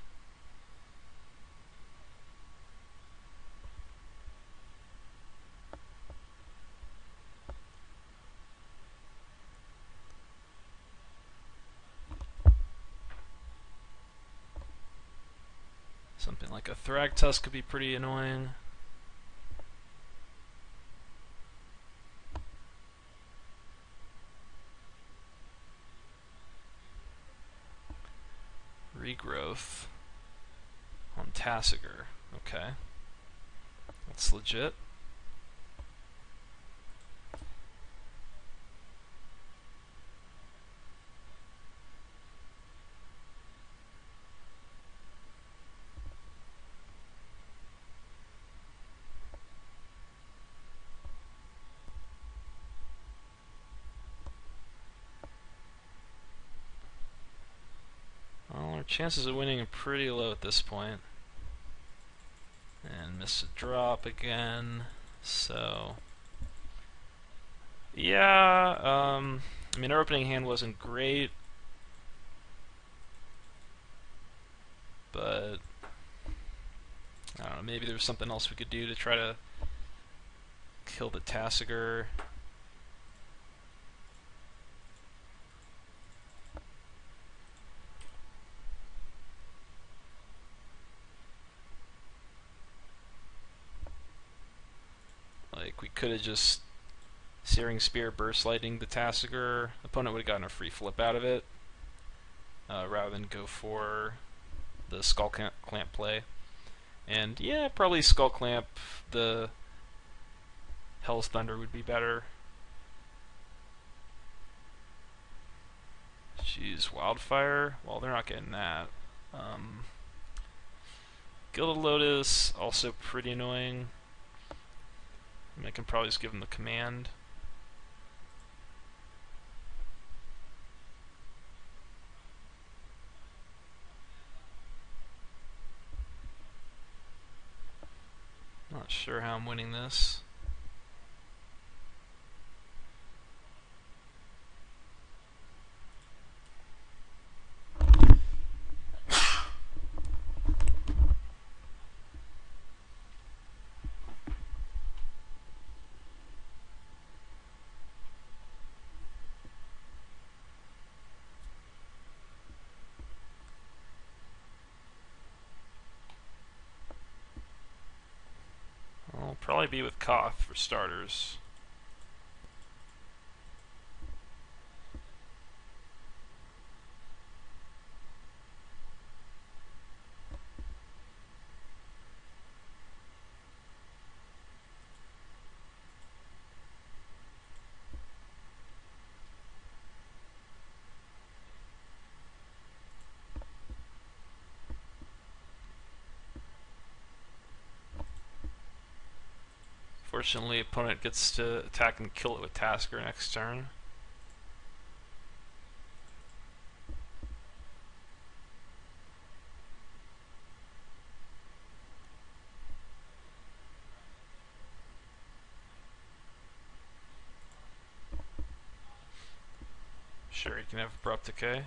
Something like a Thragtusk could be pretty annoying. Regrowth on Tassiger. Okay. That's legit. Well, our chances of winning are pretty low at this point. And miss a drop again. So yeah, I mean, our opening hand wasn't great, but I don't know, maybe there was something else we could do to try to kill the Tassiger. Like, we could have just Searing Spear, Burst Lightning the Tassiger. Opponent would have gotten a free flip out of it, rather than go for the Skull Clamp play. And yeah, probably Skull Clamp the Hell's Thunder would be better. Jeez, Wildfire? Well, they're not getting that. Gilded Lotus, also pretty annoying. I can probably just give them the command. Not sure how I'm winning this. I'll probably be with Koth for starters. Fortunately, opponent gets to attack and kill it with Tasker next turn. Sure, you can have Abrupt Decay.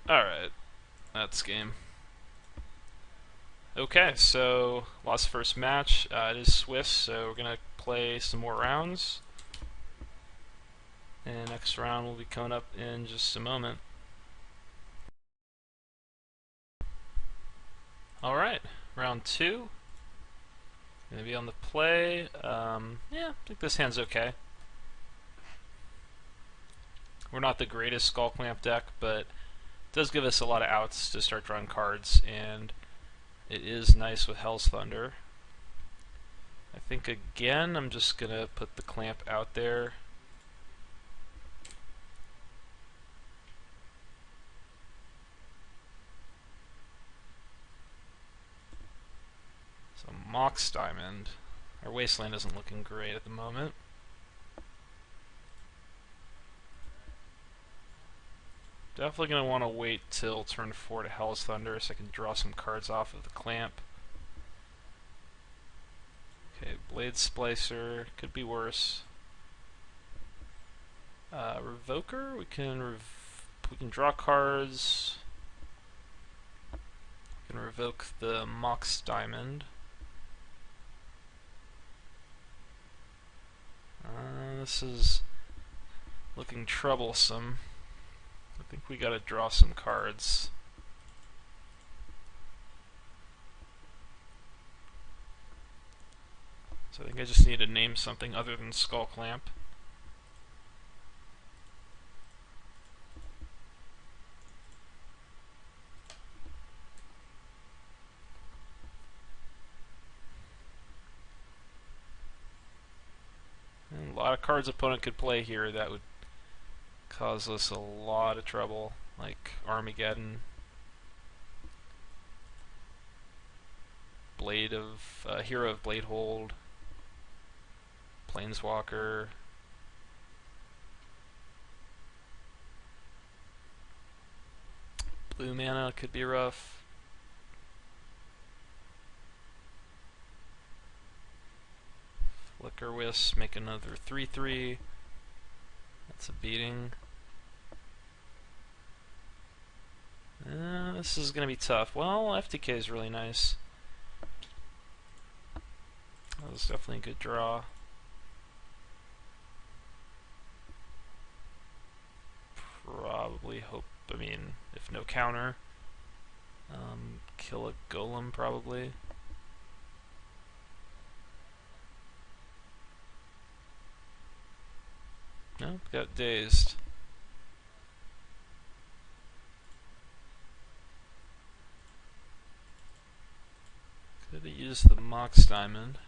Alright, that's game. Okay, so lost first match. It is Swiss, so we're gonna play some more rounds. And next round will be coming up in just a moment. Alright, round 2. Gonna be on the play. Yeah, I think this hand's okay. We're not the greatest Skull Clamp deck, but it does give us a lot of outs to start drawing cards, and it is nice with Hell's Thunder. I think again I'm just gonna put the clamp out there. So Mox Diamond. Our Wasteland isn't looking great at the moment. Definitely going to want to wait till turn 4 to Hell's Thunder so I can draw some cards off of the clamp. Okay, Blade Splicer could be worse. Revoker, we can draw cards. We can revoke the Mox Diamond. This is looking troublesome. I think we gotta draw some cards. So I think I just need to name something other than Skull Clamp. And a lot of cards opponent could play here that would cause us a lot of trouble, like Armageddon, Hero of Bladehold, Planeswalker. Blue mana could be rough. Flicker Wisp, make another 3/3. That's a beating. This is going to be tough. Well, FTK is really nice. That was definitely a good draw. Probably hope, if no counter, kill a Golem probably. No, got dazed. Could have used the Mox Diamond.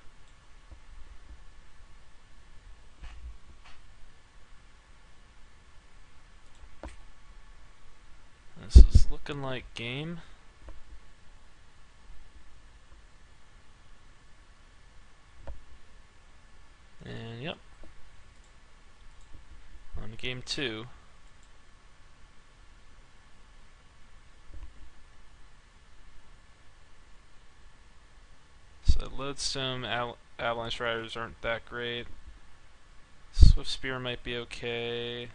This is looking like game. And yep. On to game 2. So Lodestone, Avalanche Riders aren't that great. Swift Spear might be okay.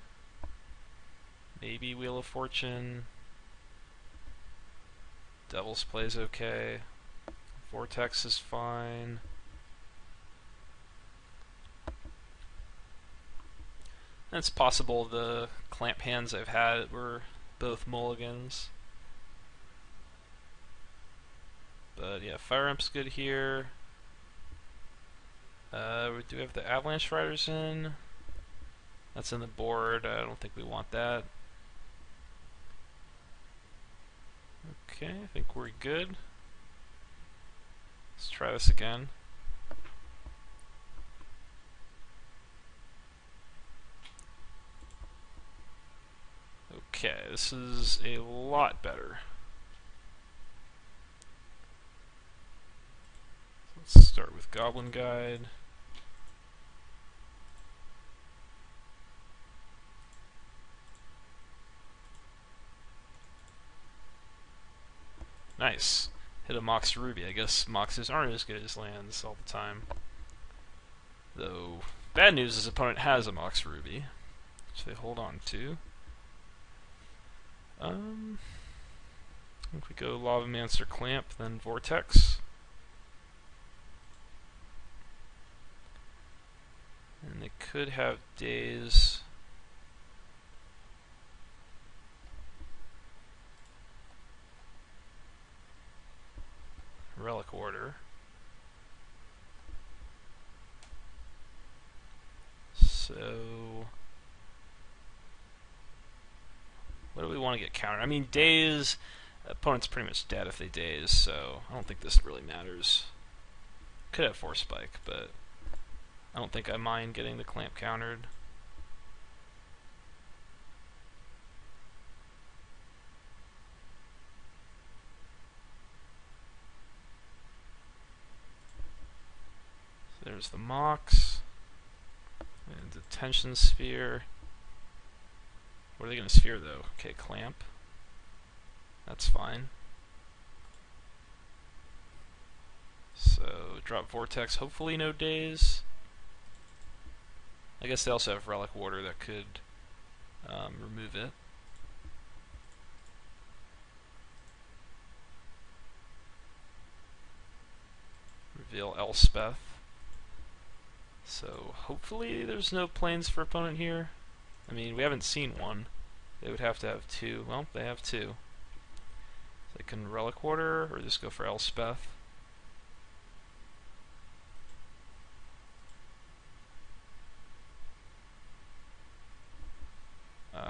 Maybe Wheel of Fortune. Devil's Play's okay. Vortex is fine. And it's possible the clamp hands I've had were both mulligans. But yeah, Fire Imp's good here. We do have the Avalanche Riders in. That's in the board. I don't think we want that. Okay, I think we're good. Let's try this again. Okay, this is a lot better. Let's start with Goblin Guide. Nice. Hit a Mox Ruby. I guess Moxes aren't as good as lands all the time. Though, bad news is opponent has a Mox Ruby, which they hold on to. If we go Lavamancer Clamp, then Vortex. And they could have Daze. Relic Order. So what do we want to get countered? I mean, Daze, opponent's pretty much dead if they Daze, so I don't think this really matters. Could have Force Spike, but I don't think I mind getting the Clamp countered. So there's the Mox. And Detention Sphere. What are they going to sphere though? Okay, Clamp. That's fine. So drop Vortex, hopefully no Daze. I guess they also have Relic Water that could remove it. Reveal Elspeth. So hopefully there's no planes for opponent here. I mean, we haven't seen one. They would have to have two. Well, they have two. So they can Relic Water or just go for Elspeth.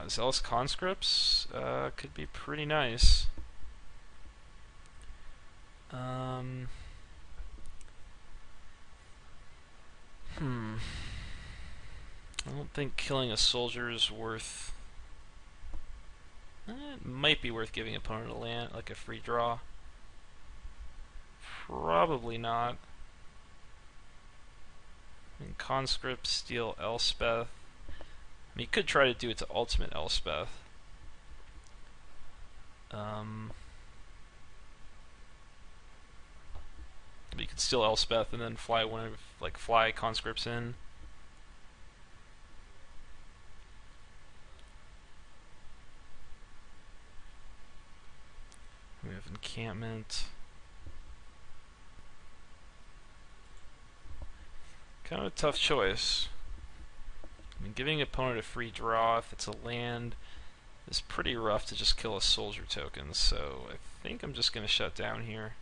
Zealous Conscripts could be pretty nice. I don't think killing a soldier is worth... it might be worth giving opponent a land, like a free draw. Probably not. I mean, Conscript, steal Elspeth. I mean, you could try to do it to ultimate Elspeth. But you could steal Elspeth and then fly one of, like, fly conscripts in. We have encampment. Kind of a tough choice. I mean, giving opponent a free draw if it's a land is pretty rough to just kill a soldier token, so I think I'm just going to shut down here.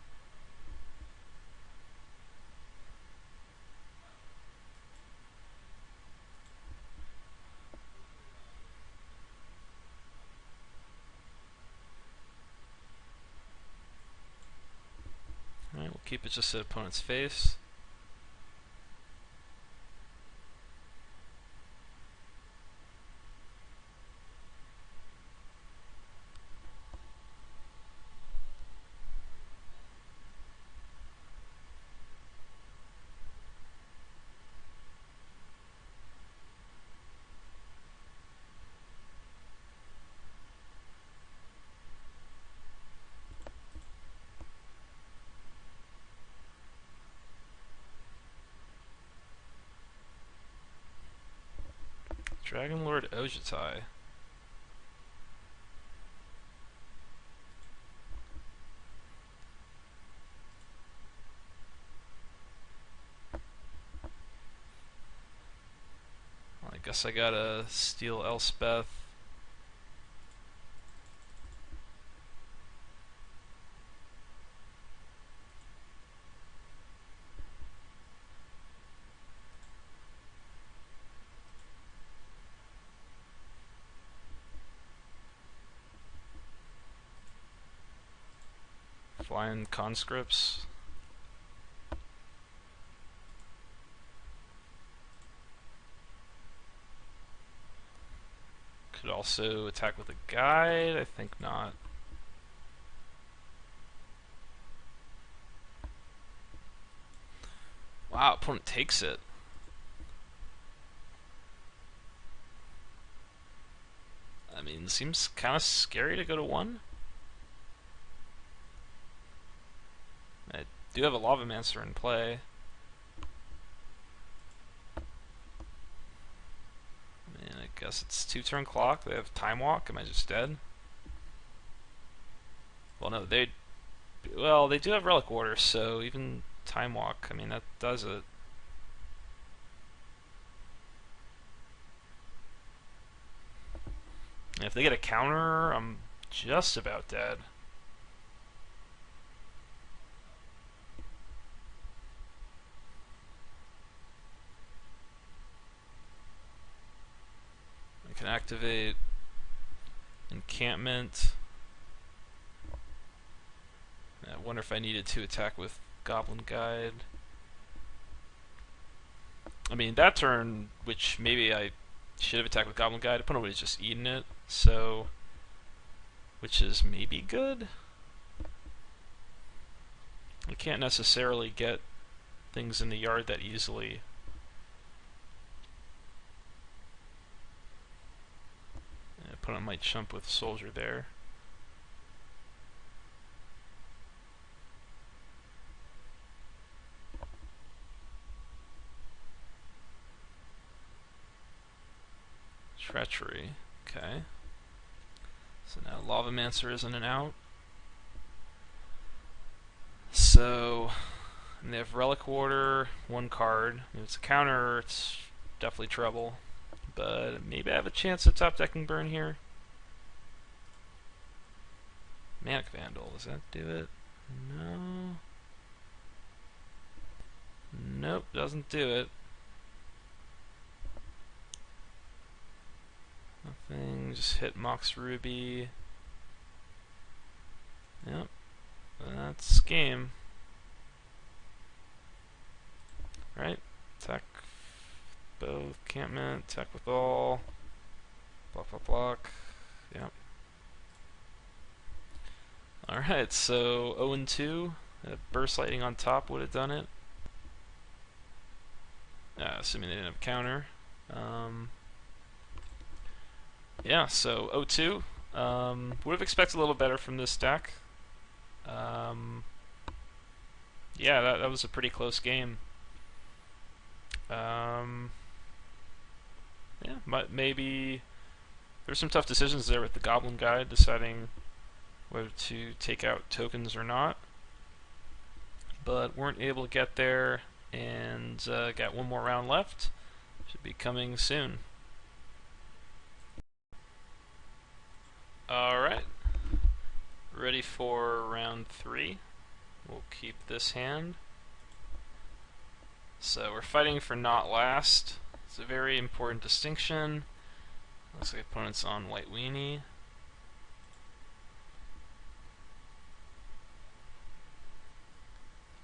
Alright, we'll keep it just at opponent's face. Dragon Lord Ojitai. Well, I guess I gotta steal Elspeth. Flying conscripts. Could also attack with a guide, I think not. Wow, opponent takes it. I mean, it seems kind of scary to go to 1. I do have a Lavamancer in play. I mean, I guess it's 2-turn clock. They have Time Walk. Am I just dead? Well, no, they do have Relic Order, so even Time Walk, I mean, that does it. And if they get a counter, I'm just about dead. I can activate Encampment. I wonder if I needed to attack with Goblin Guide. I mean, that turn, which maybe I should have attacked with Goblin Guide, opponent would have just eaten it, so... which is maybe good? I can't necessarily get things in the yard that easily. Opponent might chump with Soldier there. Treachery. Okay. So now Lavamancer is in and out. So and they have Relic Warder, one card. If it's a counter, it's definitely trouble. But maybe I have a chance of top decking burn here. Manic Vandal, does that do it? No. Nope, doesn't do it. Nothing, just hit Mox Ruby. Yep, that's game. Right, attack both, encampment, attack with all. Block, block, block. Yep. Alright, so 0-2. Burst Lightning on top would have done it. Assuming they didn't have a counter. Yeah, so 0-2. Would have expected a little better from this deck. Yeah, that was a pretty close game. Yeah, but maybe there's some tough decisions there with the Goblin Guide, deciding whether to take out tokens or not. But weren't able to get there, and got one more round left. Should be coming soon. Alright, ready for round 3. We'll keep this hand. So we're fighting for not last. It's a very important distinction. Looks like opponent's on White Weenie.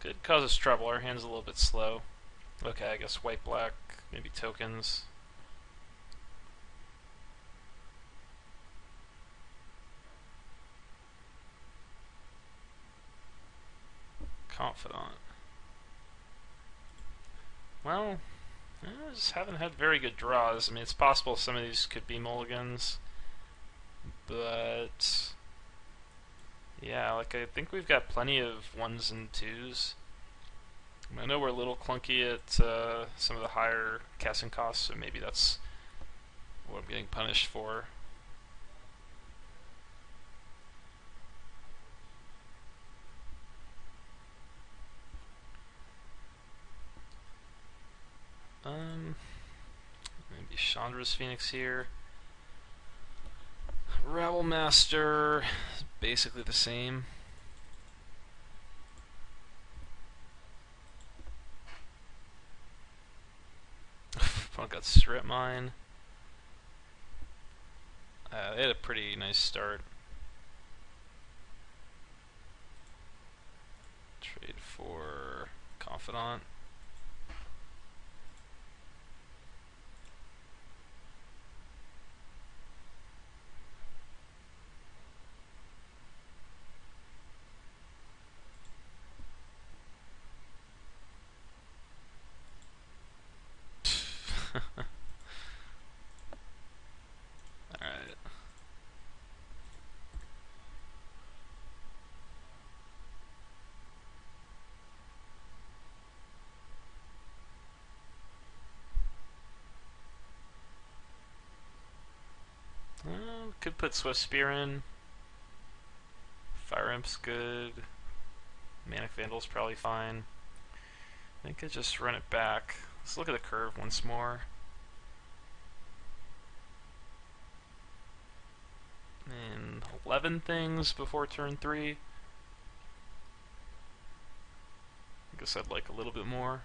Could cause us trouble, our hand's a little bit slow. Okay, I guess white, black, maybe tokens. Confidant. Well, I just haven't had very good draws. I mean, it's possible some of these could be mulligans, but yeah, like I think we've got plenty of 1s and 2s. I know we're a little clunky at some of the higher casting costs, so maybe that's what I'm getting punished for. Maybe Chandra's Phoenix here. Rabble Master is basically the same. Opponent got Strip Mine. They had a pretty nice start. Trade for Confidant. Alright. Could put Swift Spear in. Fire Imp's good. Manic Vandal's probably fine. I think I just run it back. Let's look at the curve once more. And 11 things before turn 3. I guess I'd like a little bit more.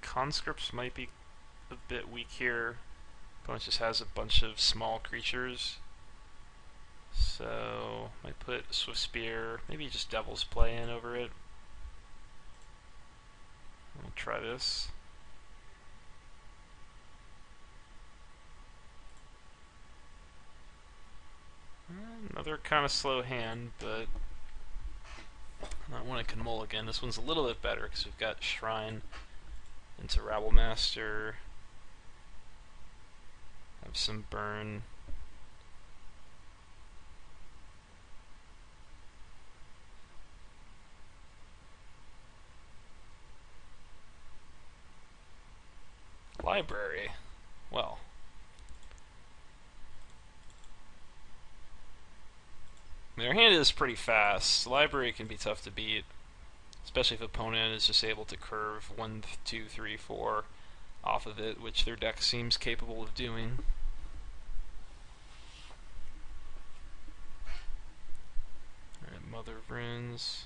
Conscripts might be a bit weak here. Opponent just has a bunch of small creatures. So, might put Swift Spear, maybe just Devil's Play in over it. We'll try this. Another kind of slow hand, but not one I can mulligan. This one's a little bit better because we've got Shrine into Rabblemaster. Have some burn. Library. Well. Their hand is pretty fast. Library can be tough to beat, especially if opponent is just able to curve 1, 2, 3, 4 off of it, which their deck seems capable of doing. Alright, Mother of Runes.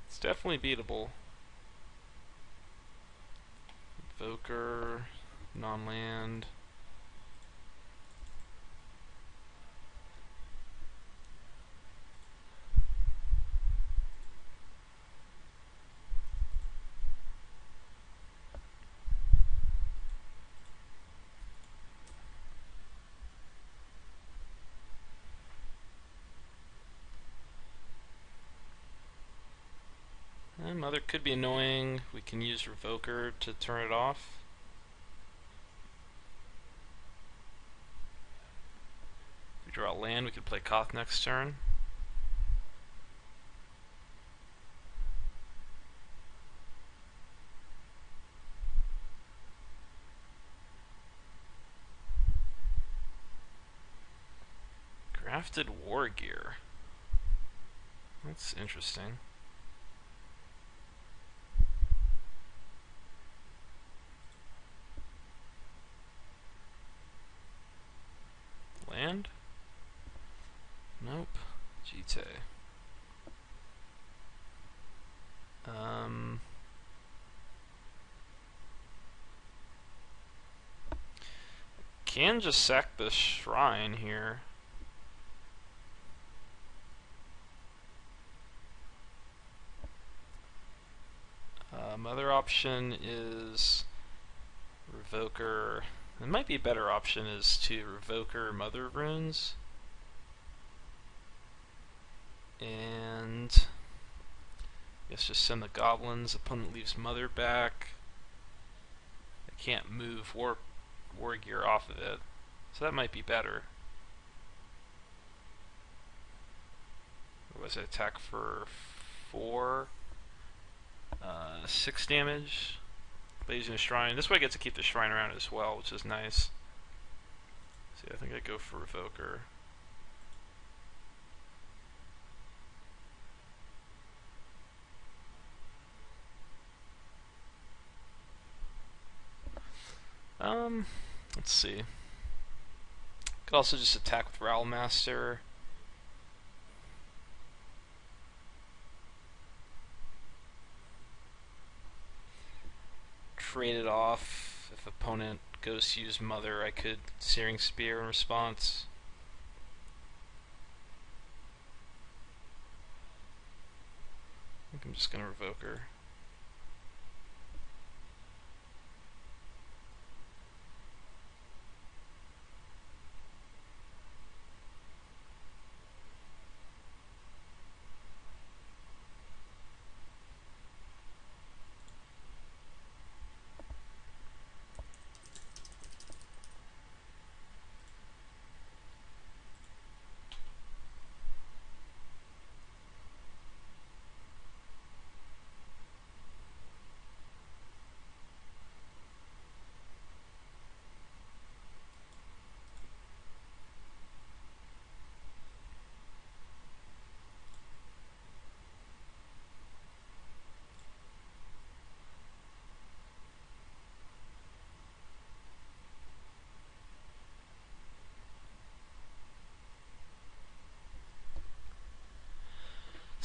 It's definitely beatable. Invoker, non-land. And Mother could be annoying. We can use Revoker to turn it off. If we draw land, we could play Koth next turn. Grafted War Gear. That's interesting. Land? Nope. Jite. Can just sack the Shrine here. Other option is Revoker. It might be a better option is to Revoker Mother of Runes. And I guess just send the goblins. Opponent leaves Mother back. I can't move War Gear off of it, so that might be better. Or was it attack for 4? 6 damage by using a Shrine. This way I get to keep the Shrine around as well, which is nice. See, I think I go for Revoker. Let's see. Could also just attack with Rabblemaster. Trade it off. If opponent goes to use Mother, I could Searing Spear in response. I think I'm just gonna Revoker.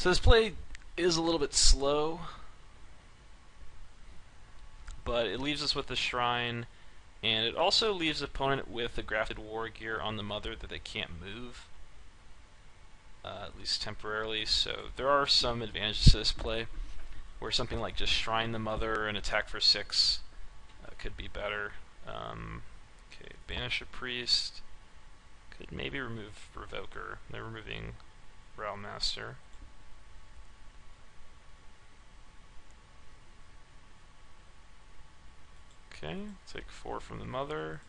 So this play is a little bit slow, but it leaves us with the shrine, and it also leaves the opponent with the grafted war gear on the mother that they can't move, at least temporarily. So there are some advantages to this play, where something like just shrine the mother and attack for 6 could be better. Okay, banish a priest. Could maybe remove Revoker. They're removing Realm Master. Okay, take 4 from the mother.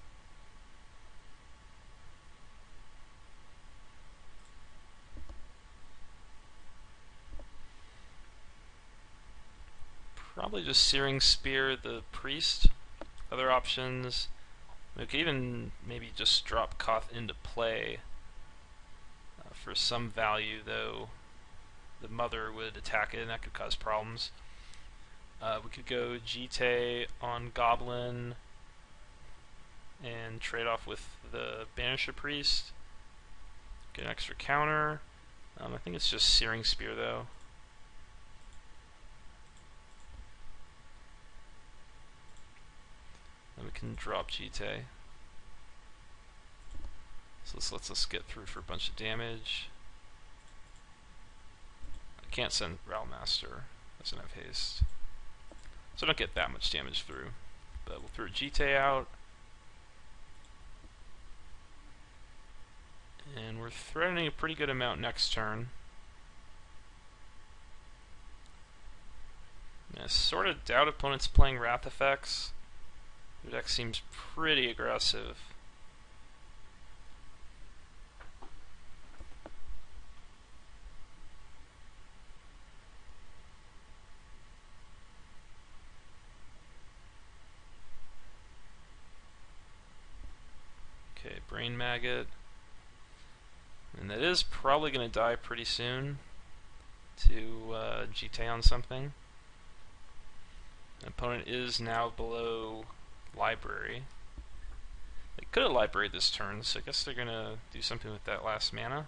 Probably just Searing Spear the priest. Other options, we could even maybe just drop Koth into play for some value, though the mother would attack it and that could cause problems. We could go Jite on Goblin and trade off with the Banisher Priest. Get an extra counter. I think it's just Searing Spear though. Then we can drop Jite. So this lets us get through for a bunch of damage. I can't send Realm Master, doesn't have haste. So I don't get that much damage through. But we'll throw Jite out. And we're threatening a pretty good amount next turn. I sort of doubt opponents playing Wrath effects. Their deck seems pretty aggressive. Okay, Brain Maggot. And that is probably going to die pretty soon to Jite on something. The opponent is now below Library. They could have Libraried this turn, so I guess they're going to do something with that last mana.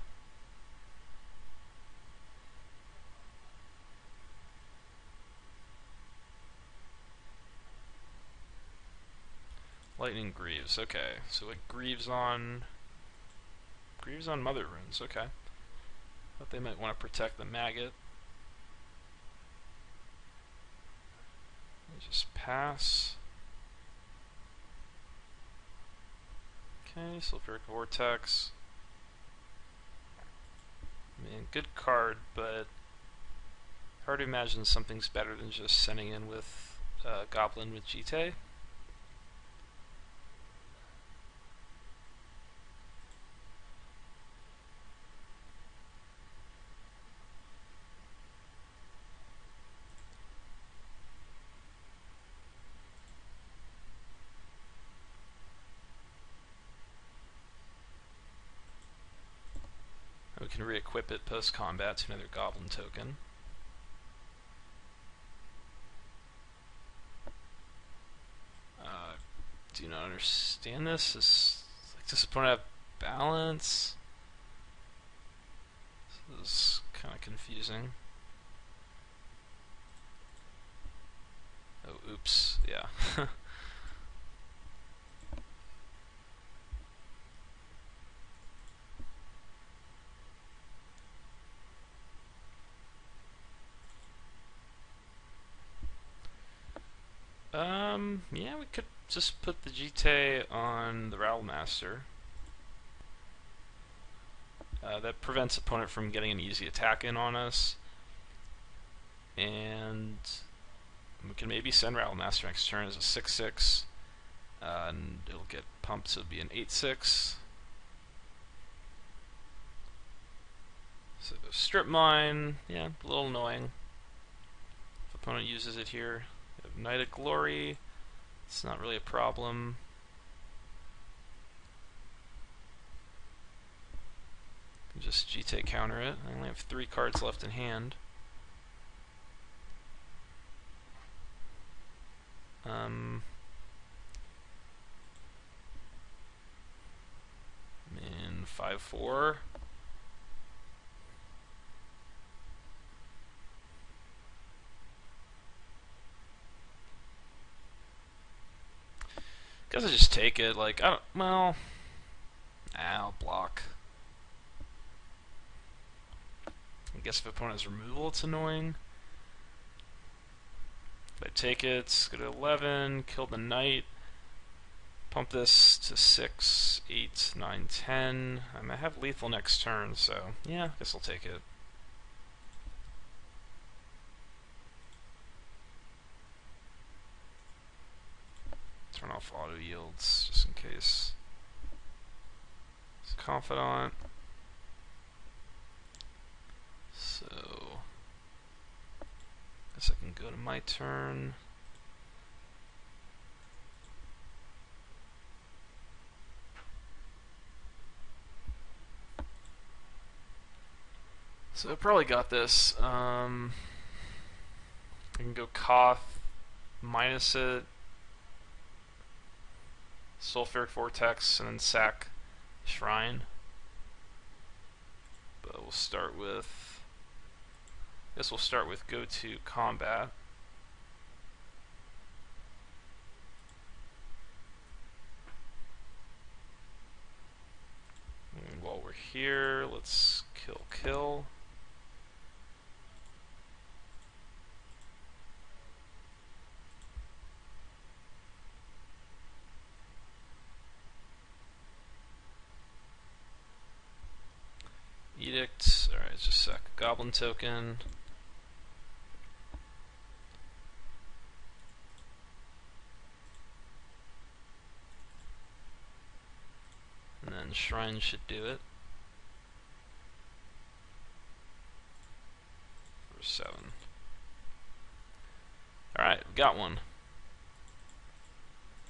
Lightning Greaves, okay. So like Greaves on Mother Runes, okay. But they might want to protect the Maggot. Just pass. Okay, Sulfuric Vortex. I mean, good card, but hard to imagine something's better than just sending in with Goblin with Jite. We can re-equip it post-combat to another Goblin token. Do not understand this. Does this opponent have balance? This is kind of confusing. Oh, oops. Yeah. Yeah, we could just put the Jite on the Rattle Master. That prevents opponent from getting an easy attack in on us. And we can maybe send Rattle Master next turn as a 6/6. And it'll get pumped, so it'll be an 8/6. So Strip Mine, yeah, a little annoying. If opponent uses it here. We have Knight of Glory. It's not really a problem. Just Jite counter it. I only have 3 cards left in hand. Man, 5/4. Guess I just take it. Like, I don't. Well, I'll block. I guess if opponent has removal, it's annoying. If I take it, go to 11, kill the knight, pump this to 6, 8, 9, 10. I might have lethal next turn, so yeah, I guess I'll take it. Turn off auto yields just in case. It's confidant. So guess I can go to my turn. So I probably got this. I can go Koth, minus it, Sulfuric Vortex, and then sack Shrine. But we'll start with. I guess we'll start with go to combat. And while we're here, let's kill. Edict. Alright, just a sec. Goblin token. And then Shrine should do it. For 7. Alright, we got one.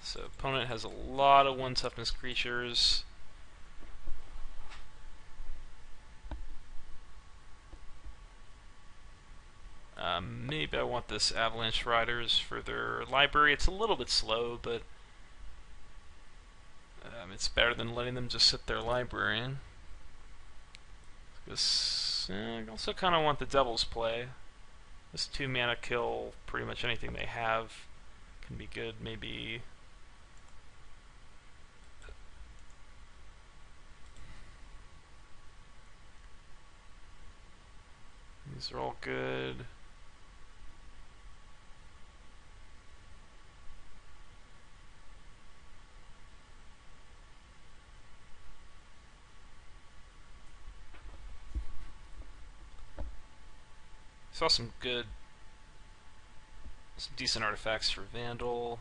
So opponent has a lot of 1 toughness creatures. Maybe I want this Avalanche Riders for their library. It's a little bit slow, but it's better than letting them just sit their library. This, I also kind of want the Devil's Play. This 2 mana kill pretty much anything they have can be good. Maybe these are all good. Saw some decent artifacts for Vandal.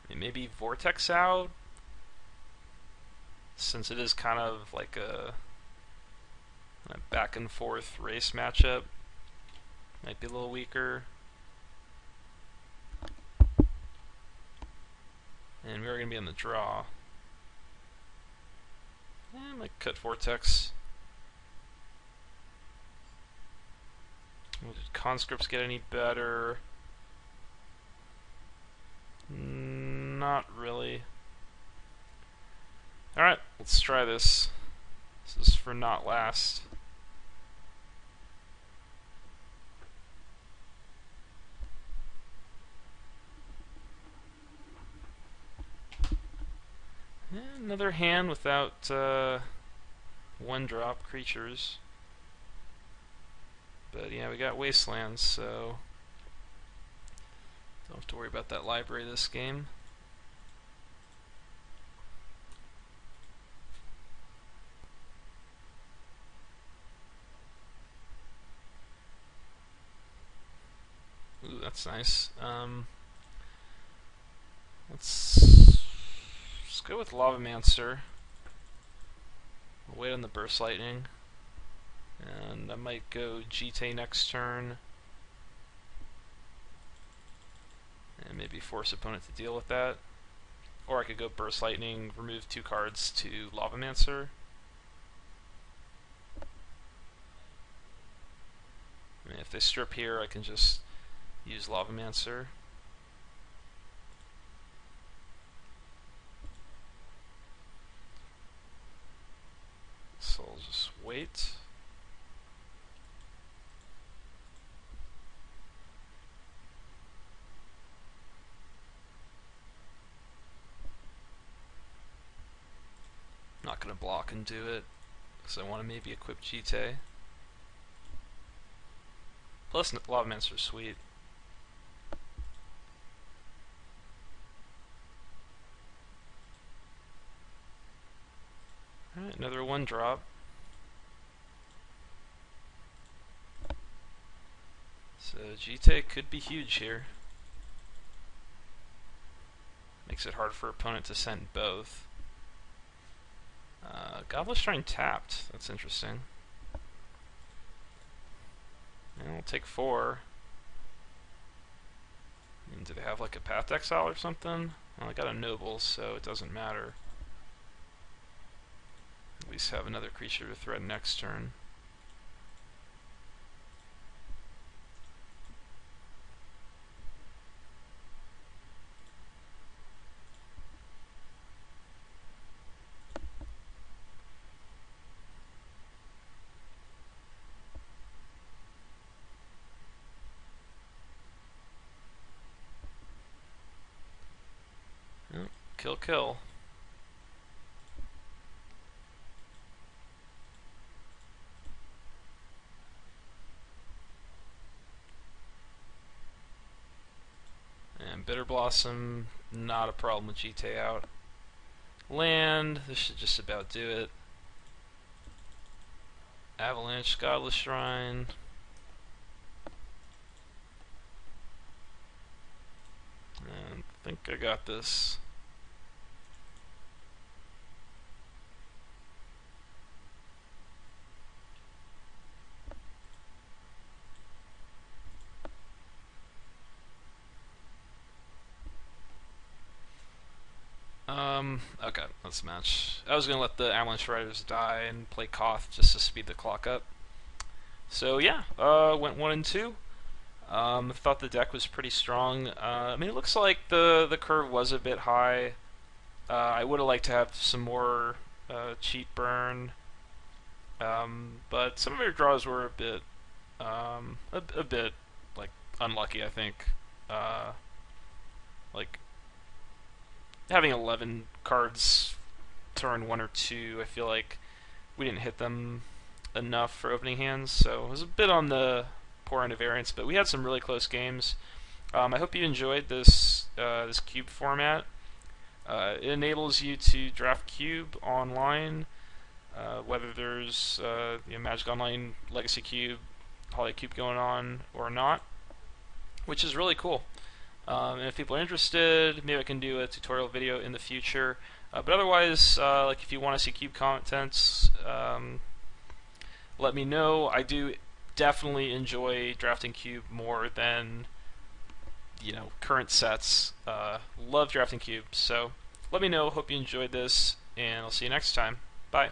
I mean, maybe Vortex out, since it is kind of like a back and forth race matchup. Might be a little weaker. And we're going to be on the draw. I might cut Vortex. Did conscripts get any better? Not really. Alright, let's try this. This is for not last. Another hand without 1-drop creatures. But yeah, we got Wastelands, so don't have to worry about that library this game. Ooh, that's nice. Let's go with Lavamancer. I'll wait on the Burst Lightning. And I might go GT next turn. And maybe force opponent to deal with that. Or I could go Burst Lightning, remove 2 cards to Lavamancer. I mean, if they strip here, I can just use Lavamancer. So I'll just wait. block and do it, because I want to maybe equip Jite. Plus, Lava Mancer's sweet. Alright, another 1-drop. So Jite could be huge here. Makes it hard for opponent to send both. Godless Shrine tapped. That's interesting. And we'll take 4. And do they have like a Path Exile or something? Well, I got a Noble, so it doesn't matter. At least have another creature to threaten next turn. Kill, kill. And Bitter Blossom, not a problem with Jite out. Land, this should just about do it. Avalanche, Godless Shrine. And I think I got this. Okay, let's match. I was gonna let the Avalanche Riders die and play Koth just to speed the clock up. So yeah, went 1 and 2. Thought the deck was pretty strong. I mean, it looks like the curve was a bit high. I would have liked to have some more cheat burn, but some of your draws were a bit like unlucky. I think, like having 11 cards turn 1 or 2. I feel like we didn't hit them enough for opening hands, so it was a bit on the poor end of variance, but we had some really close games. I hope you enjoyed this this cube format. It enables you to draft cube online, whether there's Magic Online Legacy Cube, Holiday Cube going on or not, which is really cool. And if people are interested, maybe I can do a tutorial video in the future. But otherwise, like if you want to see cube contents, let me know. I do definitely enjoy drafting cube more than current sets. Love drafting cube. So let me know. Hope you enjoyed this, and I'll see you next time. Bye.